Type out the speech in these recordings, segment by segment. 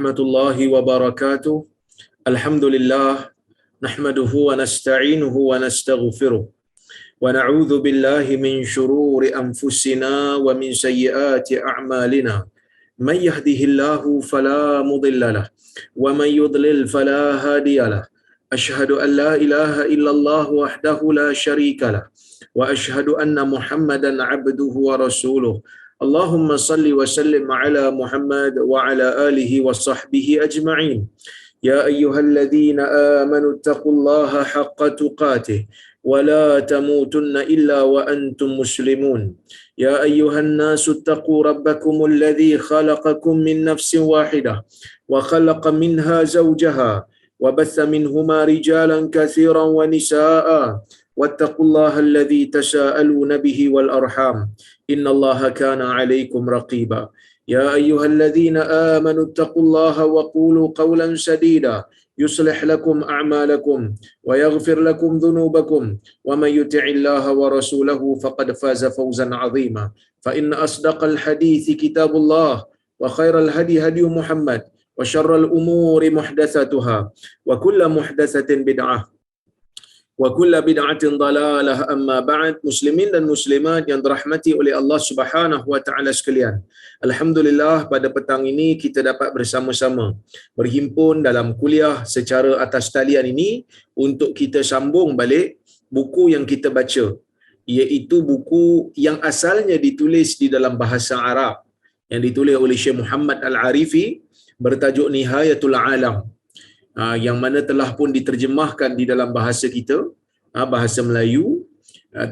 warahmatullahi wabarakatuh. Alhamdulillah nahmaduhu wa nasta'inuhu wa nastaghfiruh wa na'udzu billahi min shururi anfusina wa min sayyiati a'malina. May yahdihillahu fala mudhillalah wa may yudlil fala hadiyalah. Asyhadu an la ilaha illallah wahdahu la syarikalah wa asyhadu anna Muhammadan 'abduhu wa rasuluh. Allahumma salli wa sallim ala Muhammad wa ala alihi wa sahbihi ajma'in. Ya ayyuhalladzina amanu taqullaha haqqa tuqatih wa la tamutunna illa wa antum muslimun. Ya ayyuhan nasu taqu rabbakumul ladzi khalaqakum min nafsin wahidah wa khalaqa minha zawjaha wa batha minhuma rijalan katsiran wa nisaa'a wattaqullaha alladzi tasaaluna bihi wal arham innallaha kana 'alaykum raqiba. Ya ayyuhalladzina amanu taqullaha wa qulu qawlan sadida yuslih lakum a'malakum wa yaghfir lakum dhunubakum wa may yuti'illaha wa rasulahu faqad faza fawzan 'azima. Fa inna asdaqal hadithi kitabullah wa khairal hadi hadi Muhammad wa syarral umuri muhdatsatuha wa kullu muhdatsatin bid'ah wa kullu bid'atin dalalah. Amma ba'd. Muslimin dan muslimat yang dirahmati oleh Allah Subhanahu wa taala sekalian, alhamdulillah pada petang ini kita dapat bersama-sama berhimpun dalam kuliah secara atas talian ini untuk kita sambung balik buku yang kita baca, iaitu buku yang asalnya ditulis di dalam bahasa Arab yang ditulis oleh Syekh Muhammad Al-Arifi bertajuk Nihayatul Alam, yang mana telah pun diterjemahkan di dalam bahasa kita, bahasa Melayu.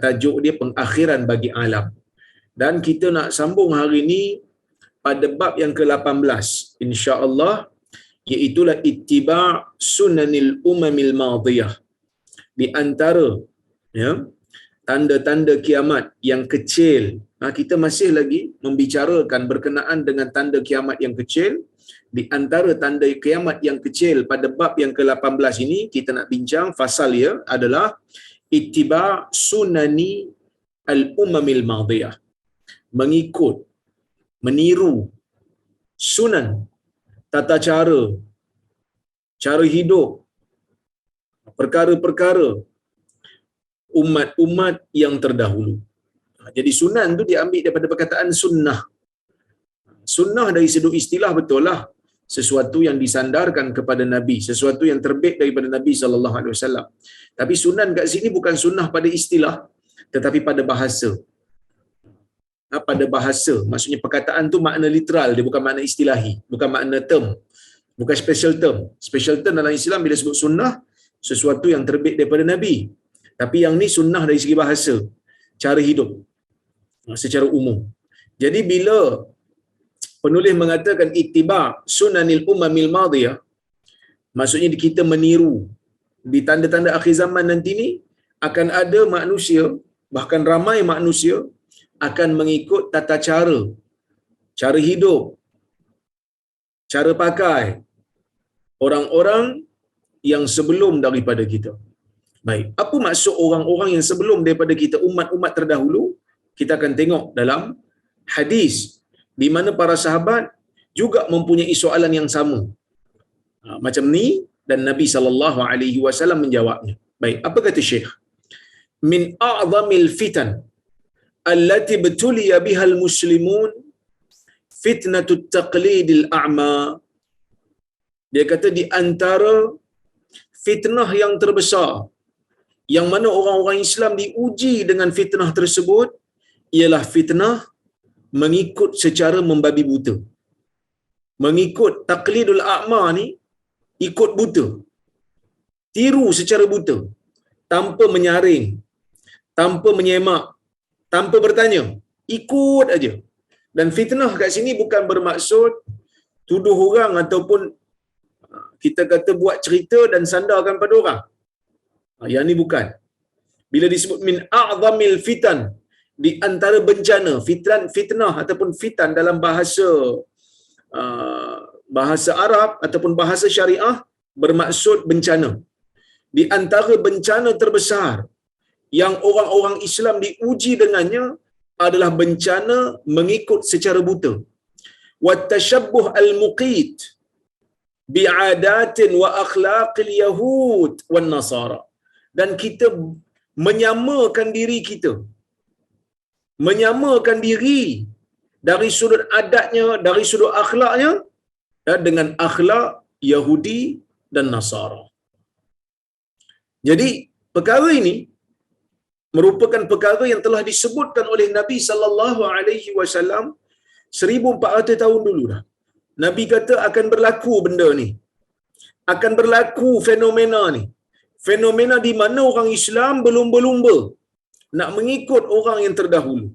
Tajuk dia Pengakhiran bagi Alam. Dan kita nak sambung hari ini pada bab yang ke-18 insya-Allah, iaitu ittiba' sunanil umamil madiyah. Di antara tanda-tanda kiamat yang kecil, kita masih lagi membicarakan berkenaan dengan tanda kiamat yang kecil. Di antara tanda kiamat yang kecil pada bab yang ke-18 ini kita nak bincang fasal dia adalah ittiba' sunani al-umamil madiyah. Mengikut, meniru sunan, tata cara, cara hidup, perkara-perkara umat-umat yang terdahulu. Jadi sunan tu diambil daripada perkataan sunnah. Sunnah dari sudut istilah betul lah, sesuatu yang disandarkan kepada Nabi, sesuatu yang terbit daripada Nabi sallallahu alaihi wasallam. Tapi sunan kat sini bukan sunnah pada istilah, tetapi pada bahasa. Pada bahasa, maksudnya perkataan tu makna literal, dia bukan makna istilahi, bukan makna term, bukan special term. Special term dalam Islam bila sebut sunnah, sesuatu yang terbit daripada Nabi. Tapi yang ni sunnah dari segi bahasa, cara hidup secara umum. Jadi bila penulis mengatakan ittiba' sunanil umamil madiyah, maksudnya kita meniru di tanda-tanda akhir zaman nanti ni akan ada manusia, bahkan ramai manusia akan mengikut tata cara, cara hidup, cara pakai orang-orang yang sebelum daripada kita. Baik, apa maksud orang-orang yang sebelum daripada kita, umat-umat terdahulu? Kita akan tengok dalam hadis di mana para sahabat juga mempunyai soalan yang sama macam ni, dan Nabi sallallahu alaihi wasallam menjawabnya. Baik, apa kata Syekh? Min a'zamil fitan allati btuliya bihal muslimun fitnatut taqlidil a'ma. Dia kata di antara fitnah yang terbesar yang mana orang-orang Islam diuji dengan fitnah tersebut ialah fitnah mengikut secara membabi buta. Mengikut taqlidul a'ma ni, ikut buta. Tiru secara buta, tanpa menyaring, tanpa menyemak, tanpa bertanya, ikut aja. Dan fitnah kat sini bukan bermaksud tuduh orang ataupun kita kata buat cerita dan sandarkan pada orang. Yang ni bukan. Bila disebut min a'zamil fitan, di antara bencana, fitnah ataupun fitan dalam bahasa Arab ataupun bahasa syariah bermaksud bencana. Di antara bencana terbesar yang orang-orang Islam diuji dengannya adalah bencana mengikut secara buta. Wat tashabbuh al-muqit, bi'adatin wa akhlaqil yahud wan nasara. Dan kita menyamakan diri kita, menyamakan diri dari sudut adatnya, dari sudut akhlaknya, dengan akhlak Yahudi dan Nasara. Jadi perkara ini merupakan perkara yang telah disebutkan oleh Nabi sallallahu alaihi wasallam 1400 tahun dulu dah. Nabi kata akan berlaku benda ni. Akan berlaku fenomena ni. Fenomena di mana orang Islam berlumba-lumba nak mengikut orang yang terdahulu.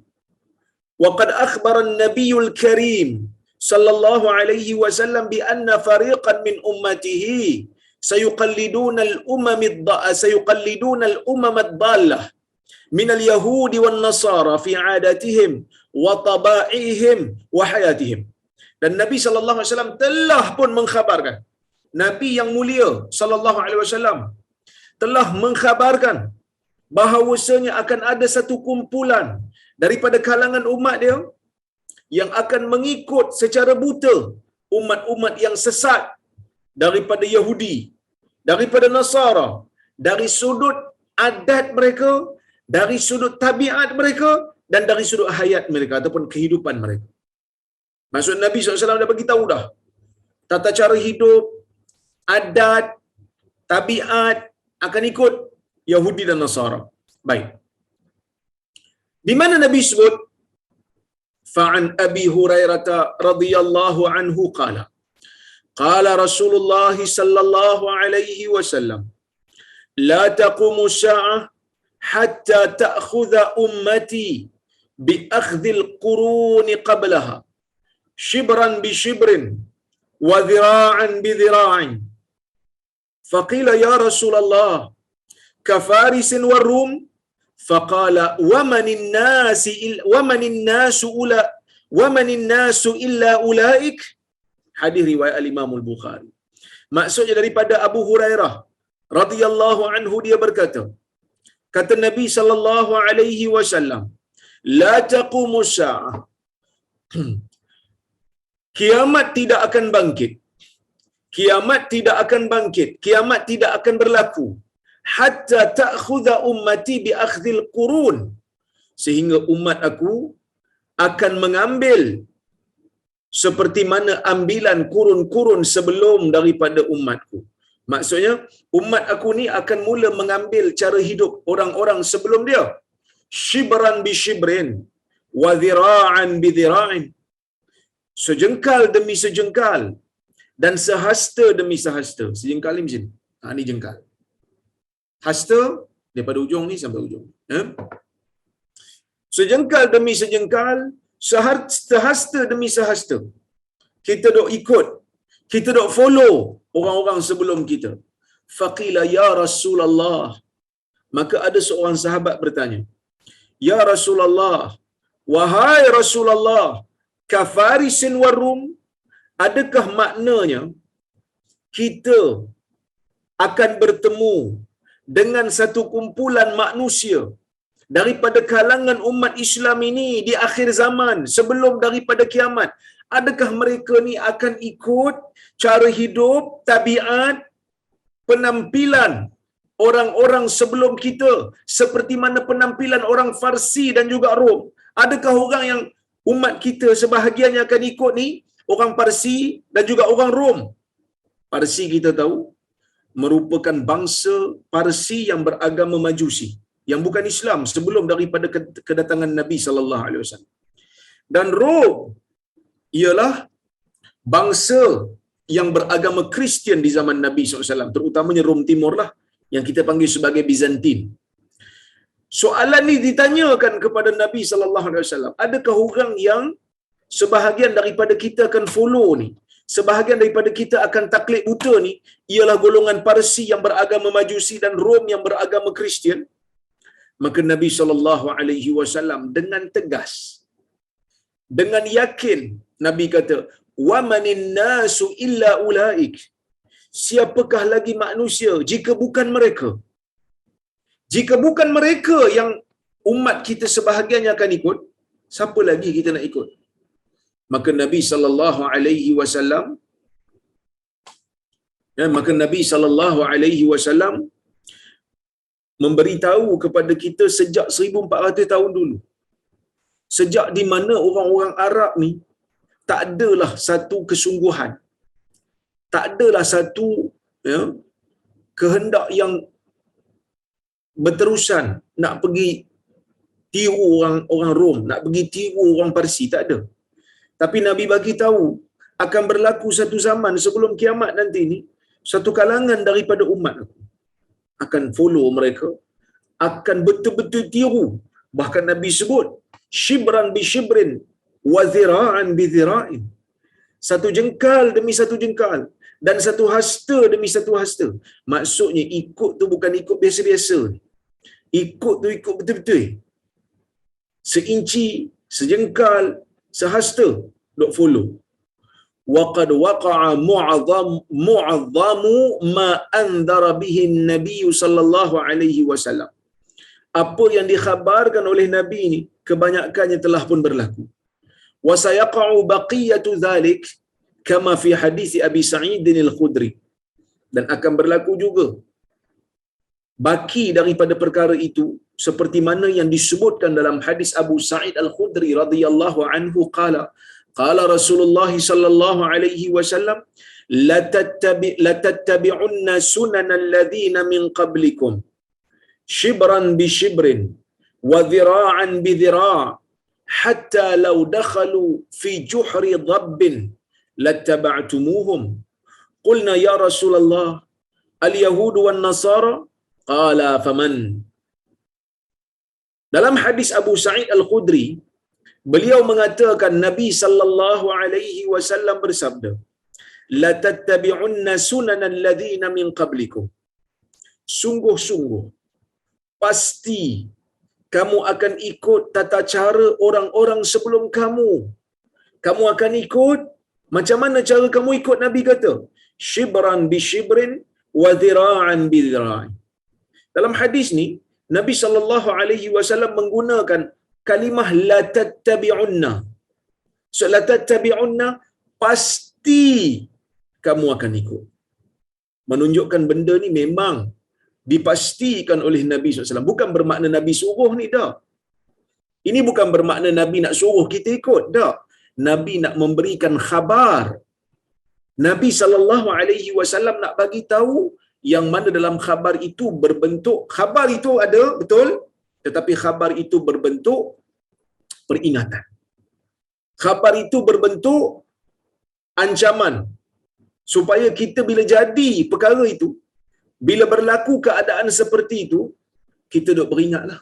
Wa qad akhbara an-nabiyul karim sallallahu alaihi wasallam bi anna fariqan min ummatihi sayuqalliduna al-umam ad-dallah min al-yahudi wan nasara fi 'adatihim wa taba'ihim wa hayatihim. Dan Nabi sallallahu alaihi wasallam telah pun mengkhabarkan, Nabi yang mulia sallallahu alaihi wasallam telah mengkhabarkan bahawasanya akan ada satu kumpulan daripada kalangan umat dia yang akan mengikut secara buta umat-umat yang sesat daripada Yahudi, daripada Nasara, dari sudut adat mereka, dari sudut tabiat mereka, dan dari sudut hayat mereka ataupun kehidupan mereka. Maksud Nabi SAW dah bagi tahu dah, tata cara hidup, adat, tabiat akan ikut Yahudi dan Nasara. Baik. Di mana Nabi sebut fa'an Abi Hurairah radhiyallahu anhu qala qala Rasulullah sallallahu alaihi wasallam la taqumu as-sa'ah hatta ta'khudha ummati bi akhdhil qurun qablaha shibran bi shibrin wa dhira'an bi dhira'in. Faqila ya Rasulullah kafarisin wa rum. Faqala ومن الناس إلا أولئك. Hadis riwayat Al-Imam Al-Bukhari. Maksudnya daripada Abu Hurairah radhiyallahu anhu, dia berkata, kata Nabi sallallahu alaihi wasallam, la taqumu as-sa'ah, kiamat tidak akan bangkit, kiamat tidak akan bangkit, kiamat tidak akan berlaku hatta ta'khudha ummati bi akhdhil qurun, sehingga umat aku akan mengambil seperti mana ambilan kurun-kurun sebelum daripada umatku. Maksudnya umat aku ni akan mula mengambil cara hidup orang-orang sebelum dia, shibran bi shibrin wa dhira'an bi dhira'in, sejengkal demi sejengkal dan sehasta demi sehasta. Sejengkal ni macam ni. Ni jengkal. Hasta daripada ujung ni sampai ujung. Sejengkal demi sejengkal, sehasta demi sehasta. Kita dok ikut, kita dok follow orang-orang sebelum kita. Faqila ya Rasulullah. Maka ada seorang sahabat bertanya, ya Rasulullah, wahai Rasulullah, kafarisin warum, adakah maknanya kita akan bertemu dengan satu kumpulan manusia daripada kalangan umat Islam ini di akhir zaman sebelum daripada kiamat? Adakah mereka ni akan ikut cara hidup, tabiat, penampilan orang-orang sebelum kita seperti mana penampilan orang Farsi dan juga Rom? Adakah orang yang umat kita sebahagiannya akan ikut ni orang Parsi dan juga orang Rom? Parsi kita tahu merupakan bangsa Parsi yang beragama Majusi, yang bukan Islam sebelum daripada kedatangan Nabi sallallahu alaihi wasallam. Dan Rom ialah bangsa yang beragama Kristian di zaman Nabi SAW, terutamanya Rom Timur lah, yang kita panggil sebagai Bizantin. Soalan ni ditanyakan kepada Nabi SAW, adakah orang yang sebahagian daripada kita akan follow ni, sebahagian daripada kita akan taklid buta ni, ialah golongan Parsi yang beragama Majusi dan Rom yang beragama Kristian? Maka Nabi SAW dengan tegas, dengan yakin, Nabi kata, wa manin nasu illa ulaik. Siapakah lagi manusia jika bukan mereka? Jika bukan mereka yang umat kita sebahagiannya akan ikut, siapa lagi kita nak ikut? Maka Nabi sallallahu alaihi wasallam Ya, maka Nabi SAW memberitahu kepada kita sejak 1400 tahun dulu. Sejak di mana orang-orang Arab ni tak adalah satu kesungguhan. Tak adalah satu, ya, kehendak yang berterusan nak pergi tiru orang Rom, nak pergi tiru orang Parsi, tak ada. Tapi Nabi bagi tahu akan berlaku satu zaman sebelum kiamat nanti ni, satu kalangan daripada umat akan follow mereka, akan betul-betul tiru. Bahkan Nabi sebut shibran bi shibrin wa zira'an bi zira'in. Satu jengkal demi satu jengkal dan satu hasta demi satu hasta. Maksudnya ikut tu bukan ikut biasa-biasa. Ikut tu ikut betul-betul. Seinci, sejengkal, sehasta dok follow. Wa qad waqa'a mu'azzamu ma anzara bihi an-nabi sallallahu alaihi wasallam. Apa yang dikhabarkan oleh Nabi ini kebanyakannya telah pun berlaku. Wa sayaqa'u baqiyatu dhalik kama fi hadis Abi Sa'id al-Khudri. Dan akan berlaku juga baki daripada perkara itu seperti mana yang disebutkan dalam hadis Abu Sa'id al-Khudri radhiyallahu anhu qala Rasulullah sallallahu alaihi wasallam la tattabi'unna sunanal ladzina min qablikum shibran bi shibrin wa dhira'an bi dhira' hatta law dakhalu fi juhri dhabbin lattaba'tumuhum. Qulna ya Rasulullah al-yahud wan nasara qala faman. Dalam hadis Abu Sa'id al-Khudri, beliau mengatakan Nabi sallallahu alaihi wasallam bersabda, la tattabi'unna sunanal ladzina min qablikum. Sungguh-sungguh pasti kamu akan ikut tata cara orang-orang sebelum kamu. Kamu akan ikut macam mana cara kamu ikut, Nabi kata, shibran bi shibrin wa dhira'an bi dhira'in. Dalam hadis ni Nabi sallallahu alaihi wasallam menggunakan kalimah la tattabi'unna. So la tattabi'unna pasti kamu akan ikut. Menunjukkan benda ni memang dipastikan oleh Nabi SAW. Bukan bermakna Nabi suruh ni, dah. Ini bukan bermakna Nabi nak suruh kita ikut, dah. Nabi nak memberikan khabar. Nabi SAW nak bagi tahu yang mana dalam khabar itu berbentuk, khabar itu ada, betul, tetapi khabar itu berbentuk peringatan. Khabar itu berbentuk ancaman, supaya kita bila jadi perkara itu, bila berlaku keadaan seperti itu, kita duk beringatlah.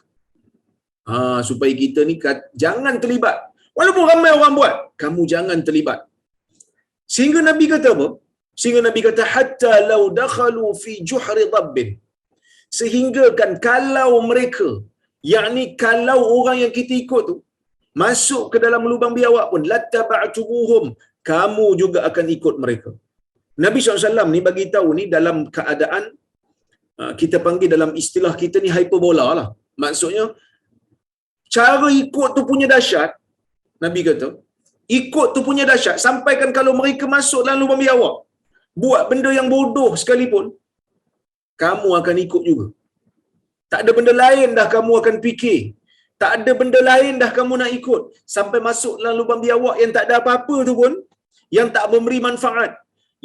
Supaya kita ni jangan terlibat. Walaupun ramai orang buat, kamu jangan terlibat. Sehingga Nabi kata apa? Sehingga Nabi kata hatta law dakhalu fi juhri dhabbin. Sehingga kan kalau mereka, yakni kalau orang yang kita ikut tu masuk ke dalam lubang biawak pun, lattaba'tumuhum, kamu juga akan ikut mereka. Nabi SAW ni bagi tahu ni dalam keadaan kita panggil dalam istilah kita ni hyperbola lah. Maksudnya cara ikut tu punya dahsyat. Nabi kata ikut tu punya dahsyat sampaikan kalau mereka masuk dalam lubang biawak buat benda yang bodoh sekalipun, kamu akan ikut juga. Tak ada benda lain dah kamu akan fikir. Tak ada benda lain dah kamu nak ikut. Sampai masuk dalam lubang biawak yang tak ada apa-apa tu pun, yang tak memberi manfaat,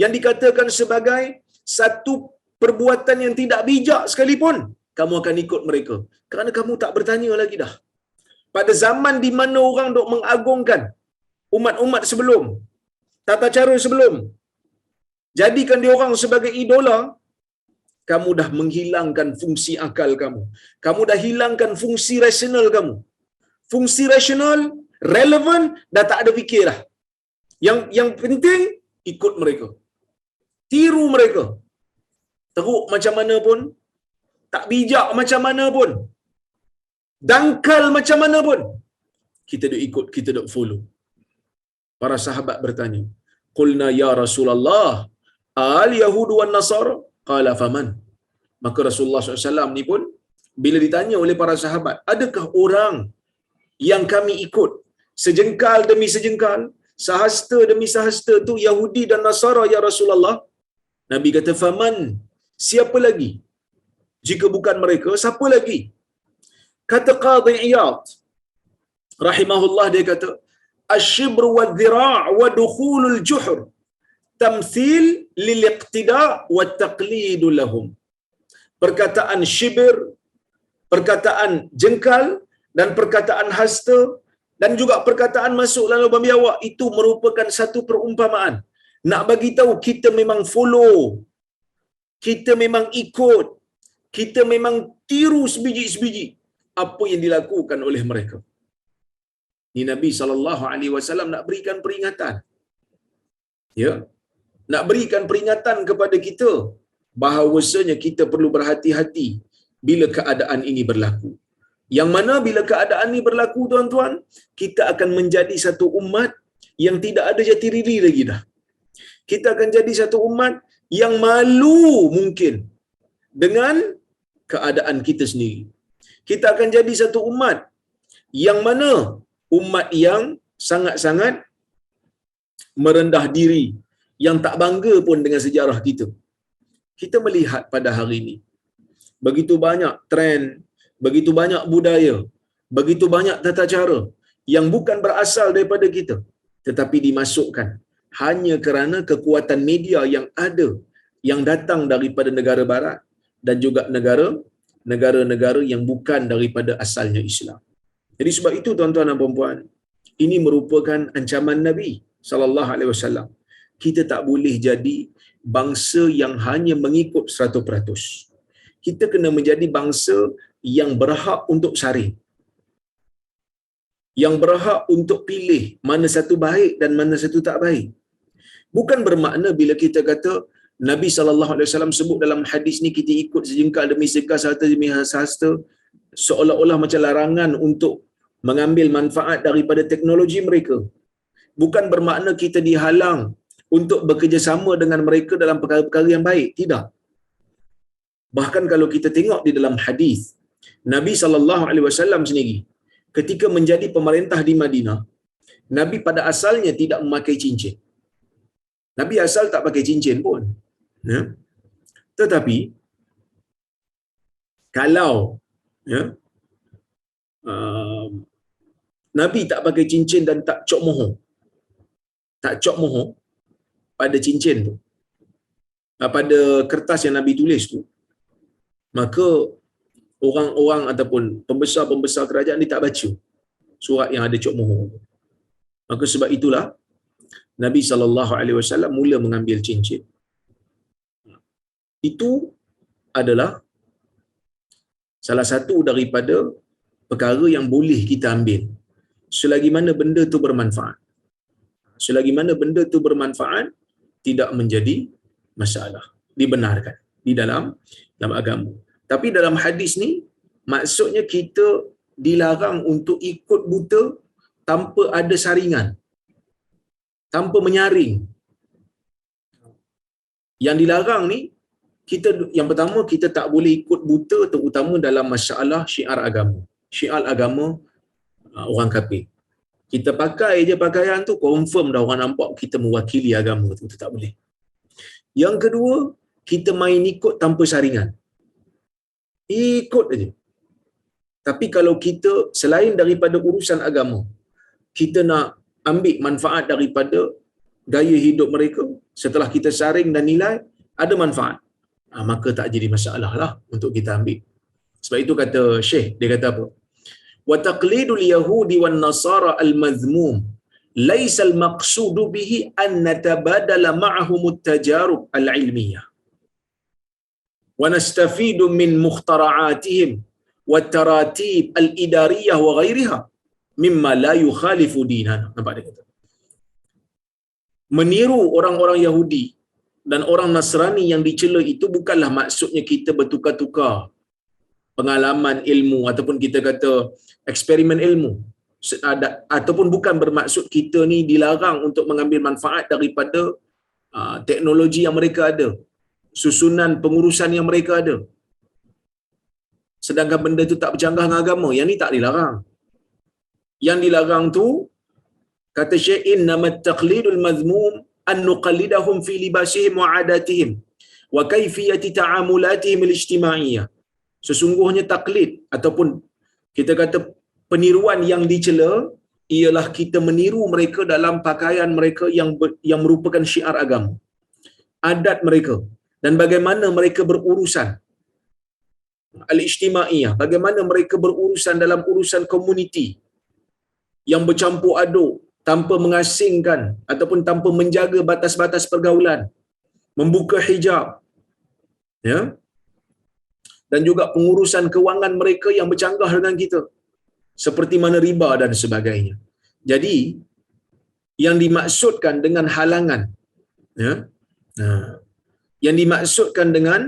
yang dikatakan sebagai satu perbuatan yang tidak bijak sekalipun, kamu akan ikut mereka. Kerana kamu tak bertanya lagi dah. Pada zaman di mana orang dok mengagungkan umat-umat sebelum, tata cara sebelum, jadikan dia orang sebagai idola, kamu dah menghilangkan fungsi akal kamu. Kamu dah hilangkan fungsi rasional kamu. Fungsi rasional, relevan, dah tak ada fikir dah. Yang penting, ikut mereka. Tiru mereka. Teruk macam mana pun, tak bijak macam mana pun, dangkal macam mana pun, kita duk ikut, kita duk follow. Para sahabat bertanya, qulna ya Rasulullah, al-Yahud wan Nasara? Qala faman. Maka Rasulullah SAW ni pun bila ditanya oleh para sahabat, adakah orang yang kami ikut sejengkal demi sejengkal, sehasta demi sehasta tu Yahudi dan Nasara ya Rasulullah? Nabi kata, faman, siapa lagi? Jika bukan mereka, siapa lagi? Kata Qadhi Iyad rahimahullah, dia kata, asyibru wa dhira' wa dukhulul juhur tamthil lil iqtida' wa taqlidu lahum. Perkataan syibir, perkataan jengkal, dan perkataan hasta, dan juga perkataan masuk dalam babi awak, itu merupakan satu perumpamaan. Nak bagi tahu kita memang follow, kita memang ikut, kita memang tiru sebiji-sebiji apa yang dilakukan oleh mereka. Ni Nabi SAW nak berikan peringatan. Ya. Nak berikan peringatan kepada kita bahawasanya kita perlu berhati-hati bila keadaan ini berlaku. Yang mana bila keadaan ini berlaku, tuan-tuan, kita akan menjadi satu umat yang tidak ada jati diri lagi dah. Kita akan jadi satu umat yang malu mungkin dengan keadaan kita sendiri. Kita akan jadi satu umat yang mana umat yang sangat-sangat merendah diri, yang tak bangga pun dengan sejarah kita. Kita melihat pada hari ini, begitu banyak trend, begitu banyak budaya, begitu banyak tata cara yang bukan berasal daripada kita, tetapi dimasukkan hanya kerana kekuatan media yang ada, yang datang daripada negara barat dan juga negara-negara yang bukan daripada asalnya Islam. Jadi sebab itu, tuan-tuan dan puan-puan, ini merupakan ancaman Nabi sallallahu alaihi wasallam. Kita tak boleh jadi bangsa yang hanya mengikut 100%. Kita kena menjadi bangsa yang berhak untuk saring, yang berhak untuk pilih mana satu baik dan mana satu tak baik. Bukan bermakna bila kita kata Nabi SAW sebut dalam hadis ni kita ikut sejengkal demi sejengkal, sehasta demi sehasta, seolah-olah macam larangan untuk mengambil manfaat daripada teknologi mereka. Bukan bermakna kita dihalang untuk bekerjasama dengan mereka dalam perkara-perkara yang baik. Tidak. Bahkan kalau kita tengok di dalam hadis, Nabi SAW sendiri ketika menjadi pemerintah di Madinah, Nabi pada asalnya tidak memakai cincin. Nabi asal tak pakai cincin pun. Ya. Tetapi kalau ya, Nabi tak pakai cincin dan tak cop mohor pada cincin tu, pada kertas yang Nabi tulis tu, maka orang-orang ataupun pembesar-pembesar kerajaan ni tak baca surat yang ada cop mohor. Maka sebab itulah Nabi SAW mula mengambil cincin. Itu adalah salah satu daripada perkara yang boleh kita ambil selagi mana benda tu bermanfaat. Selagi mana benda tu bermanfaat, tidak menjadi masalah, dibenarkan di dalam agama. Tapi dalam hadis ni, maksudnya kita dilarang untuk ikut buta tanpa ada saringan, tanpa menyaring. Yang dilarang ni, kita yang pertama, kita tak boleh ikut buta terutama dalam masalah syiar agama. Syiar agama orang kafir. Kita pakai je pakaian tu, confirm dah orang nampak kita mewakili agama tu. Itu tak boleh. Yang kedua, kita main ikut tanpa saringan. Ikut aja. Tapi kalau kita selain daripada urusan agama, kita nak ambil manfaat daripada gaya hidup mereka, setelah kita saring dan nilai ada manfaat, maka tak jadi masalah lah untuk kita ambil. Sebab itu kata Syekh, dia kata apa? Wa taqlidul yahudi wan nasara al mazmum laisa al maqsud bihi an natabadala ma'ahum at tajarub al ilmiyah wa nastafidu min mukhtara'atihim wat taratib al idariyah wa ghairiha mimma la yukhalifu dinana. Nampak dia kata, meniru orang-orang Yahudi dan orang Nasrani yang dicela itu bukanlah maksudnya kita bertukar-tukar pengalaman ilmu ataupun kita kata eksperimen ilmu, ataupun bukan bermaksud kita ni dilarang untuk mengambil manfaat daripada teknologi yang mereka ada, susunan pengurusan yang mereka ada, sedangkan benda tu tak bercanggah dengan agama. Yang ni tak dilarang. Yang dilarang tu, kata Syekh, innamat taqlidul mazmum an nuqallidahum fi libasihim wa adatihim wa kaifiyati ta'amulatihim al-ijtimaiyah. Sesungguhnya taklid ataupun kita kata peniruan yang dicela ialah kita meniru mereka dalam pakaian mereka yang merupakan syiar agama, adat mereka, dan bagaimana mereka berurusan al-ijtimaiyah, bagaimana mereka berurusan dalam urusan komuniti yang bercampur aduk tanpa mengasingkan ataupun tanpa menjaga batas-batas pergaulan, membuka hijab, ya, dan juga pengurusan kewangan mereka yang bercanggah dengan kita seperti mana riba dan sebagainya. Jadi yang dimaksudkan dengan halangan, ya, yang dimaksudkan dengan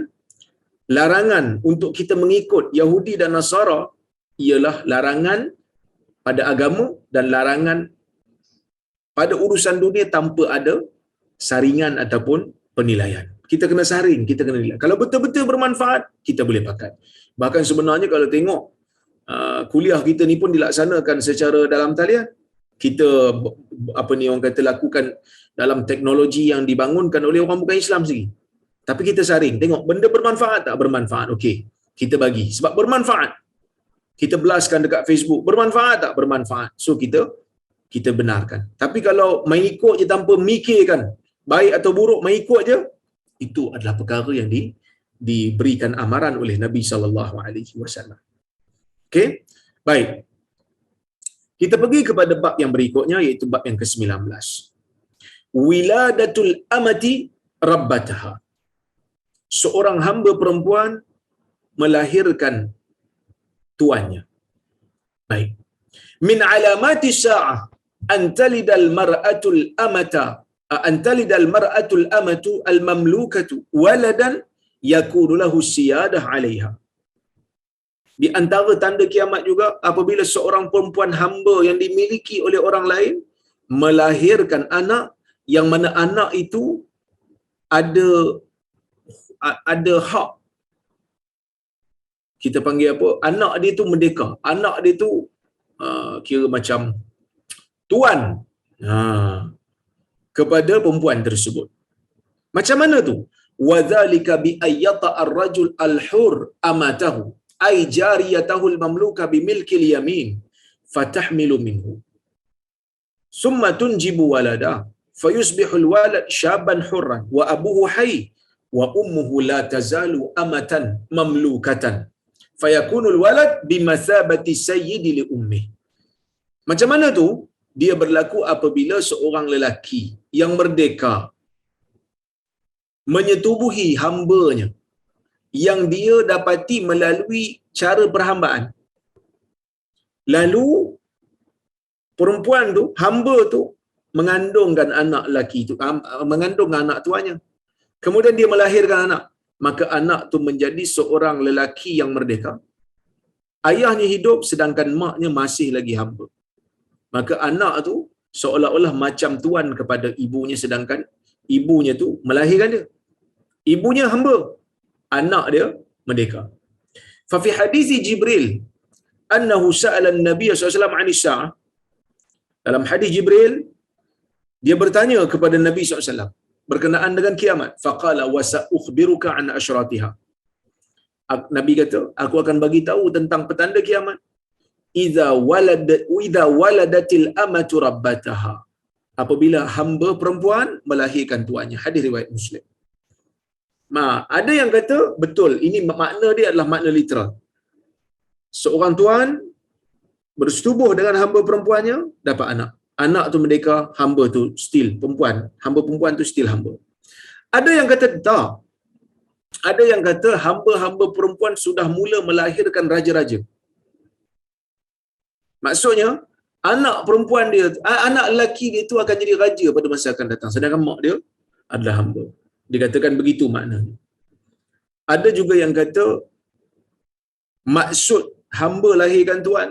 larangan untuk kita mengikut Yahudi dan Nasara ialah larangan pada agama dan larangan pada urusan dunia tanpa ada saringan ataupun penilaian. Kita kena saring, kita kena nilai. Kalau betul-betul bermanfaat, kita boleh pakai. Bahkan sebenarnya kalau tengok kuliah kita ni pun dilaksanakan secara dalam talian. Kita orang kata lakukan dalam teknologi yang dibangunkan oleh orang bukan Islam sendiri. Tapi kita saring, tengok benda bermanfaat tak bermanfaat. Okey, kita bagi sebab bermanfaat. Kita belaskan dekat Facebook, bermanfaat tak bermanfaat. So kita benarkan. Tapi kalau main ikut je tanpa mikirkan baik atau buruk, main ikut je, itu adalah perkara yang diberikan amaran oleh Nabi sallallahu alaihi wasallam. Okey? Baik. Kita pergi kepada bab yang berikutnya iaitu bab yang ke-19. Wiladatul amati rabbataha. Seorang hamba perempuan melahirkan tuannya. Baik. Min alamati sa'ah an talidal mar'atul amatu al-mamlukatu waladan yakunu lahu siyadah 'alaiha. Di antara tanda kiamat juga apabila seorang perempuan hamba yang dimiliki oleh orang lain melahirkan anak yang mana anak itu ada hak, kita panggil apa, anak dia tu merdeka, anak dia tu kira macam tuan kepada perempuan tersebut. Macam mana tu? Wadzalika bi ayyata ar-rajul al-hur amatahu ay jariyatahu al-mamluka bi milkil yamin fatahmilu minhu summa tunjibu walada fayusbihu al-walad shaban hurran wa abuhu hayy wa ummuhu la tazalu amatan mamlukatan fayakunu al-walad bimathabati sayyidi li ummih. Macam mana tu? Dia berlaku apabila seorang lelaki yang merdeka menyetubuhi hambanya yang dia dapati melalui cara perhambaan. Lalu perempuan tu, hamba tu mengandungkan anak lelaki tu, mengandung anak tuanya. Kemudian dia melahirkan anak, maka anak tu menjadi seorang lelaki yang merdeka. Ayahnya hidup sedangkan maknya masih lagi hamba. Maka anak tu seolah-olah macam tuan kepada ibunya sedangkan ibunya tu melahirkan dia. Ibunya hamba, anak dia merdeka. Fa fi hadis Jibril annahu sa'ala an-nabiy sallallahu alaihi wasallam 'an as-sa'ah. Dalam hadis Jibril dia bertanya kepada Nabi SAW berkenaan dengan kiamat. Faqala wa sa'ukhbiruka 'an asyratiha. Nabi kata, aku akan bagi tahu tentang petanda kiamat. Idza waladatil amatu rabbataha. Apabila hamba perempuan melahirkan tuannya. Hadis riwayat Muslim. Ada yang kata betul, ini makna dia adalah makna literal. Seorang tuan bersetubuh dengan hamba perempuannya, dapat anak. Anak tu merdeka, hamba tu still perempuan. Hamba perempuan tu still hamba. Ada yang kata tak. Ada yang kata hamba-hamba perempuan sudah mula melahirkan raja-raja. Maksudnya, anak perempuan dia, anak lelaki dia tu akan jadi raja pada masa akan datang. Sedangkan mak dia adalah hamba. Dikatakan begitu maknanya. Ada juga yang kata maksud hamba lahirkan tuan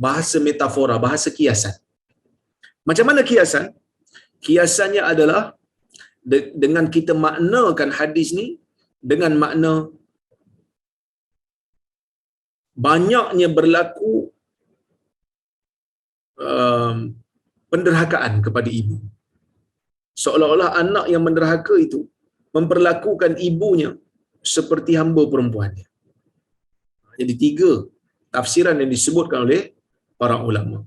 bahasa metafora, bahasa kiasan. Macam mana kiasan? Kiasannya adalah dengan kita maknakan hadis ni dengan makna banyaknya berlaku penderhakaan kepada ibu. Seolah-olah anak yang menderhaka itu memperlakukan ibunya seperti hamba perempuannya. Jadi 3 tafsiran yang disebutkan oleh para ulama.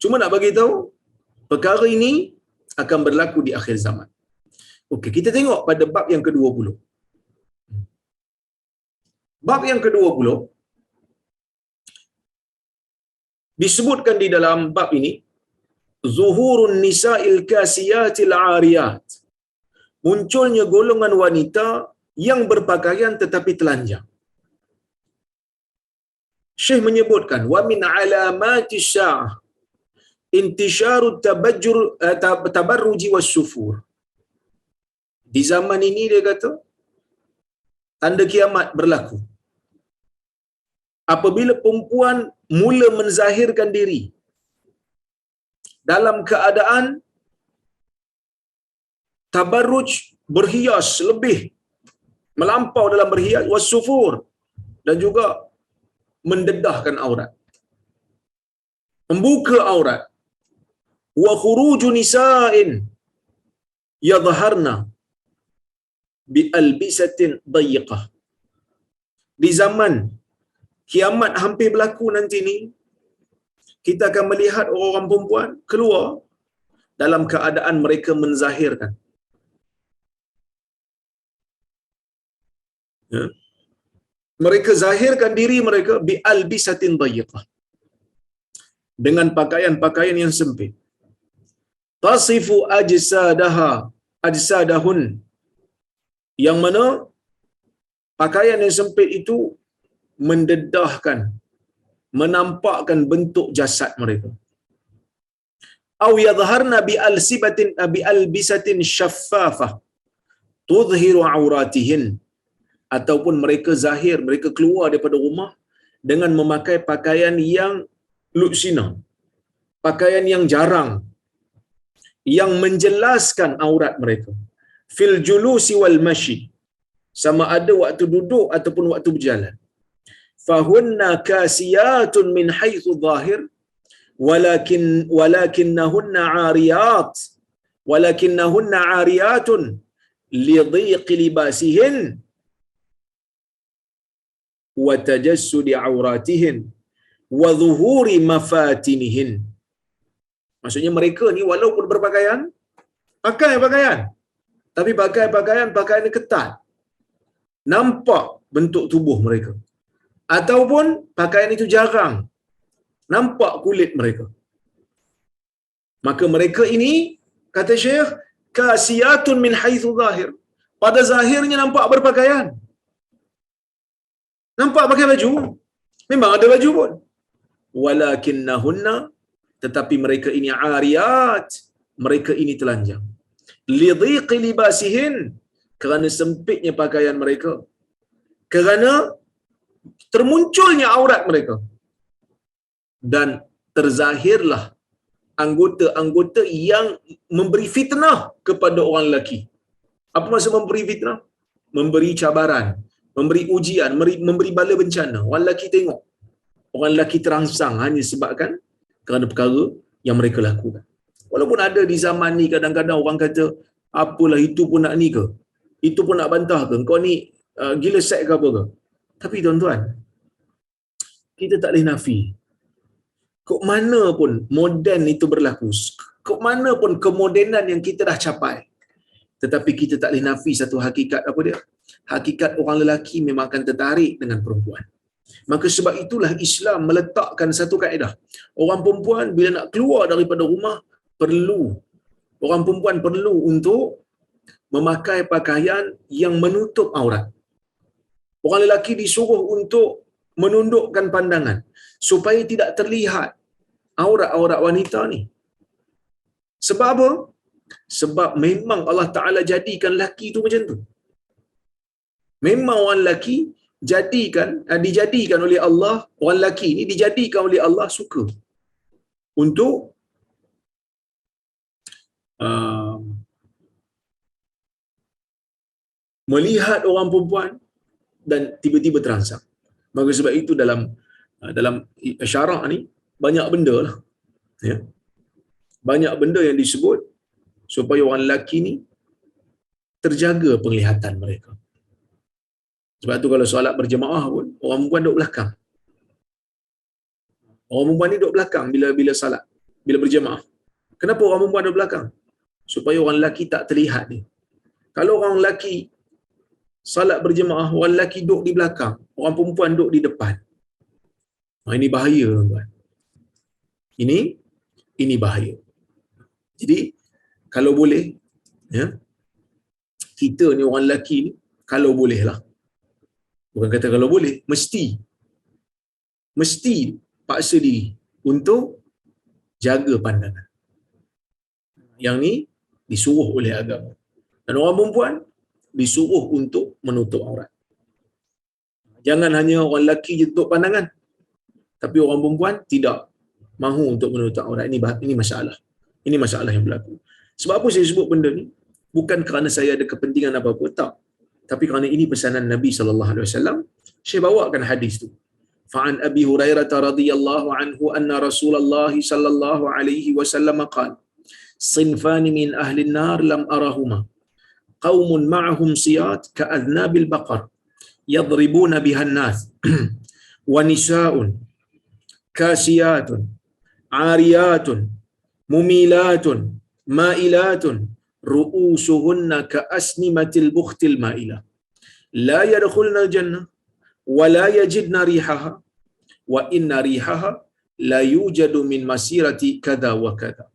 Cuma nak bagi tahu perkara ini akan berlaku di akhir zaman. Okey, kita tengok pada bab yang ke-20. Bab yang ke-20 disebutkan di dalam bab ini zuhurun nisa'il kasiyatil 'ariyat. Munculnya golongan wanita yang berpakaian tetapi telanjang. Syekh menyebutkan wa min alamati sya'ah intisharu tabarruji was-sufur. Di zaman ini dia kata tanda kiamat berlaku apabila perempuan mula menzahirkan diri dalam keadaan tabarruj, berhias lebih melampau dalam berhias, was-sufur, dan juga mendedahkan aurat, membuka aurat, wa khuruju nisa'in yadhharna bi albisatin dayiqah. Di zaman kiamat hampir berlaku nanti ni, kita akan melihat orang-orang perempuan keluar dalam keadaan mereka menzahirkan, ya, mereka zahirkan diri mereka bi albisatin dayiqah, dengan pakaian-pakaian yang sempit. Tasifu ajsadahun, yang mana pakaian yang sempit itu mendedahkan, menampakkan bentuk jasad mereka. Au yadhharna bi albisatin syaffafah tudhiru auratihin, ataupun mereka zahir, mereka keluar daripada rumah dengan memakai pakaian yang luksina, pakaian yang jarang, yang menjelaskan aurat mereka. Fil julusi wal mashi, sama ada waktu duduk ataupun waktu berjalan. Fahunna kasiyatun min haitsu zahir walakinnahunna 'ariyat walakinnahunna 'ariyatun li dhiqi libasihin wa tajassudi 'auratihin wa dhuhuri mafatinihin. Maksudnya mereka ni walaupun berpakaian, pakai pakaian, tapi pakai pakaian ketat, nampak bentuk tubuh mereka, ataupun pakaian itu jarang, nampak kulit mereka. Maka mereka ini, kata Syekh, kasiyatun min haitsu zahir, pada zahirnya nampak berpakaian, nampak pakai baju, memang ada baju pun, walakinnahunna, tetapi mereka ini 'ariyat, mereka ini telanjang. Lidhiqi libasihin, kerana sempitnya pakaian mereka, kerana termunculnya aurat mereka, dan terzahirlah anggota-anggota yang memberi fitnah kepada orang lelaki. Apa maksud memberi fitnah? Memberi cabaran, memberi ujian, memberi bala bencana. Orang lelaki tengok, orang lelaki terangsang hanya sebabkan kerana perkara yang mereka lakukan. Walaupun ada di zaman ni kadang-kadang orang kata, apalah itu pun nak ni ke? Itu pun nak bantah ke? Kau ni gila seks ke apa ke? Tapi tuan-tuan, kita tak boleh nafi. Kok mana pun moden itu berlaku, kok mana pun kemodenan yang kita dah capai, tetapi kita tak boleh nafi satu hakikat. Apa dia? Hakikat orang lelaki memang akan tertarik dengan perempuan. Maka sebab itulah Islam meletakkan satu kaedah. Orang perempuan bila nak keluar daripada rumah, orang perempuan perlu untuk memakai pakaian yang menutup aurat. Orang lelaki disuruh untuk menundukkan pandangan supaya tidak terlihat aurat-aurat wanita ni. Sebab apa? Sebab memang Allah Ta'ala jadikan lelaki tu macam tu. Memang orang lelaki dijadikan oleh Allah, orang lelaki ni dijadikan oleh Allah suka untuk melihat orang perempuan dan tiba-tiba terangsang. Maka sebab itu dalam syarak ni banyak benda lah, ya, banyak benda yang disebut supaya orang lelaki ni terjaga penglihatan mereka. Sebab tu kalau solat berjemaah pun, orang perempuan duduk belakang. Orang perempuan ni duduk belakang bila salat, bila berjemaah. Kenapa orang perempuan duduk belakang? Supaya orang lelaki tak terlihat dia. Kalau orang lelaki salat berjemaah, orang lelaki duduk di belakang, orang perempuan duduk di depan. Ini bahaya, tuan-tuan. Ini bahaya. Jadi kalau boleh, ya, kita ni orang lelaki ni, kalau boleh lah, bukan kata kalau boleh, mesti paksa diri untuk jaga pandangan. Yang ni disuruh oleh agama. Dan orang perempuan disuruh untuk menutup aurat. Jangan hanya orang lelaki je tutup pandangan, tapi orang perempuan tidak mahu untuk menutup aurat. Ini masalah. Ini masalah yang berlaku. Sebab apa saya sebut benda ni? Bukan kerana saya ada kepentingan apa-apa, tak. Tapi kerana ini pesanan Nabi sallallahu alaihi wasallam. Saya bawakan hadis tu. Fa'an Abi Hurairah radhiyallahu anhu anna Rasulullah sallallahu alaihi wasallam qala: "Sinfani min ahli an-nar lam arahuma. Qaumun ma'ahum siyat ka'adnabil baqar yadribuna biha an-nas wa nisa'un kasiyatun 'ariyatun mumilatun ma'ilatun ru'usuhunna ka'asnimatil bukhtil ma'ilah la yadkhulna al-jannah wa la yajidna rihaha wa inna rihaha la yujadu min masirati kadha wa kadha."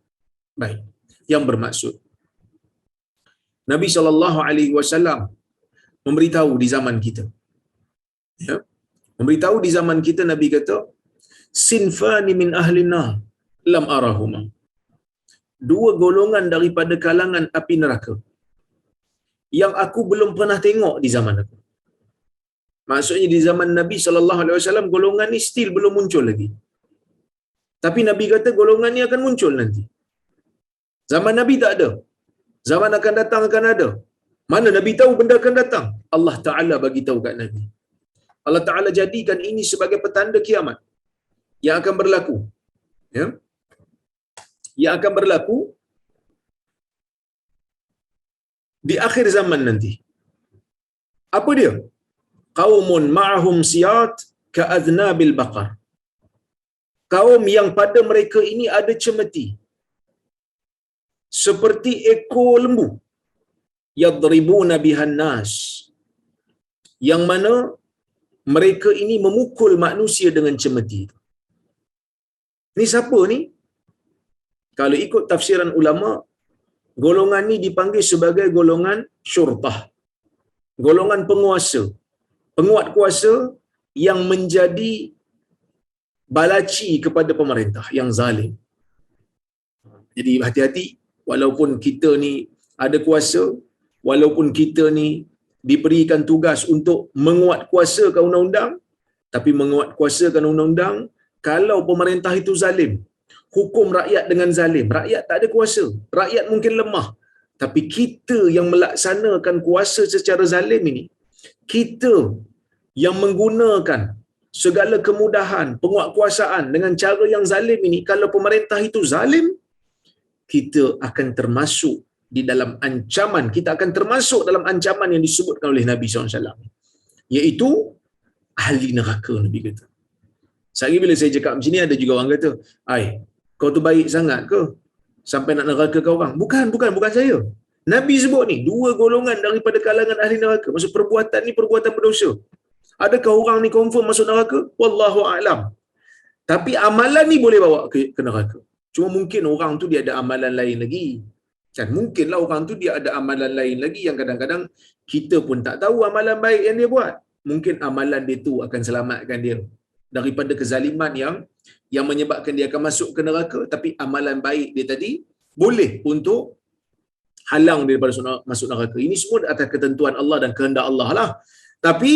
Baik, yang bermaksud Nabi SAW memberitahu di zaman kita, ya, memberitahu di zaman kita. Nabi kata, sinfani min ahlinna lam arahuma. Dua golongan daripada kalangan api neraka yang aku belum pernah tengok di zaman aku. Maksudnya di zaman Nabi SAW golongan ni still belum muncul lagi. Tapi Nabi kata golongan ni akan muncul nanti. Zaman Nabi tak ada. Zaman akan datang akan ada. Mana Nabi tahu benda akan datang? Allah Ta'ala bagi tahu kat Nabi. Allah Ta'ala jadikan ini sebagai petanda kiamat yang akan berlaku. Ya? Yang akan berlaku di akhir zaman nanti. Apa dia? Qaumun ma'ahum siyat ka'adnabil baqar. Kaum yang pada mereka ini ada cemeti seperti ekor lembu. Yadribuna bihan nas. Yang mana mereka ini memukul manusia dengan cemeti. Ni siapa ni? Kalau ikut tafsiran ulama, golongan ni dipanggil sebagai golongan syurtah. Golongan penguasa. Penguat kuasa yang menjadi balaci kepada pemerintah yang zalim. Jadi hati-hati, walaupun kita ni ada kuasa, walaupun kita ni diberikan tugas untuk menguatkuasakan undang-undang, tapi menguatkuasakan undang-undang, kalau pemerintah itu zalim, hukum rakyat dengan zalim, rakyat tak ada kuasa, rakyat mungkin lemah, tapi kita yang melaksanakan kuasa secara zalim ini, kita yang menggunakan segala kemudahan penguatkuasaan dengan cara yang zalim ini, kalau pemerintah itu zalim, kita akan termasuk di dalam ancaman, kita akan termasuk dalam ancaman yang disebutkan oleh Nabi SAW, iaitu ahli neraka. Nabi kata. Sehari bila saya cakap macam ni, ada juga orang kata, "Ai, kau tu baik sangat ke sampai nak neraka kau orang?" Bukan saya. Nabi sebut ni, dua golongan daripada kalangan ahli neraka. Maksud perbuatan ni perbuatan berdosa. Adakah orang ni confirm masuk neraka? Wallahu a'lam. Tapi amalan ni boleh bawa ke neraka. Cuma mungkin orang tu dia ada amalan lain lagi. Kan mungkinlah orang tu dia ada amalan lain lagi yang kadang-kadang kita pun tak tahu amalan baik yang dia buat. Mungkin amalan dia tu akan selamatkan dia daripada kezaliman yang menyebabkan dia akan masuk ke neraka, tapi amalan baik dia tadi boleh untuk halang dia daripada masuk neraka. Ini semua atas ketentuan Allah dan kehendak Allah lah. Tapi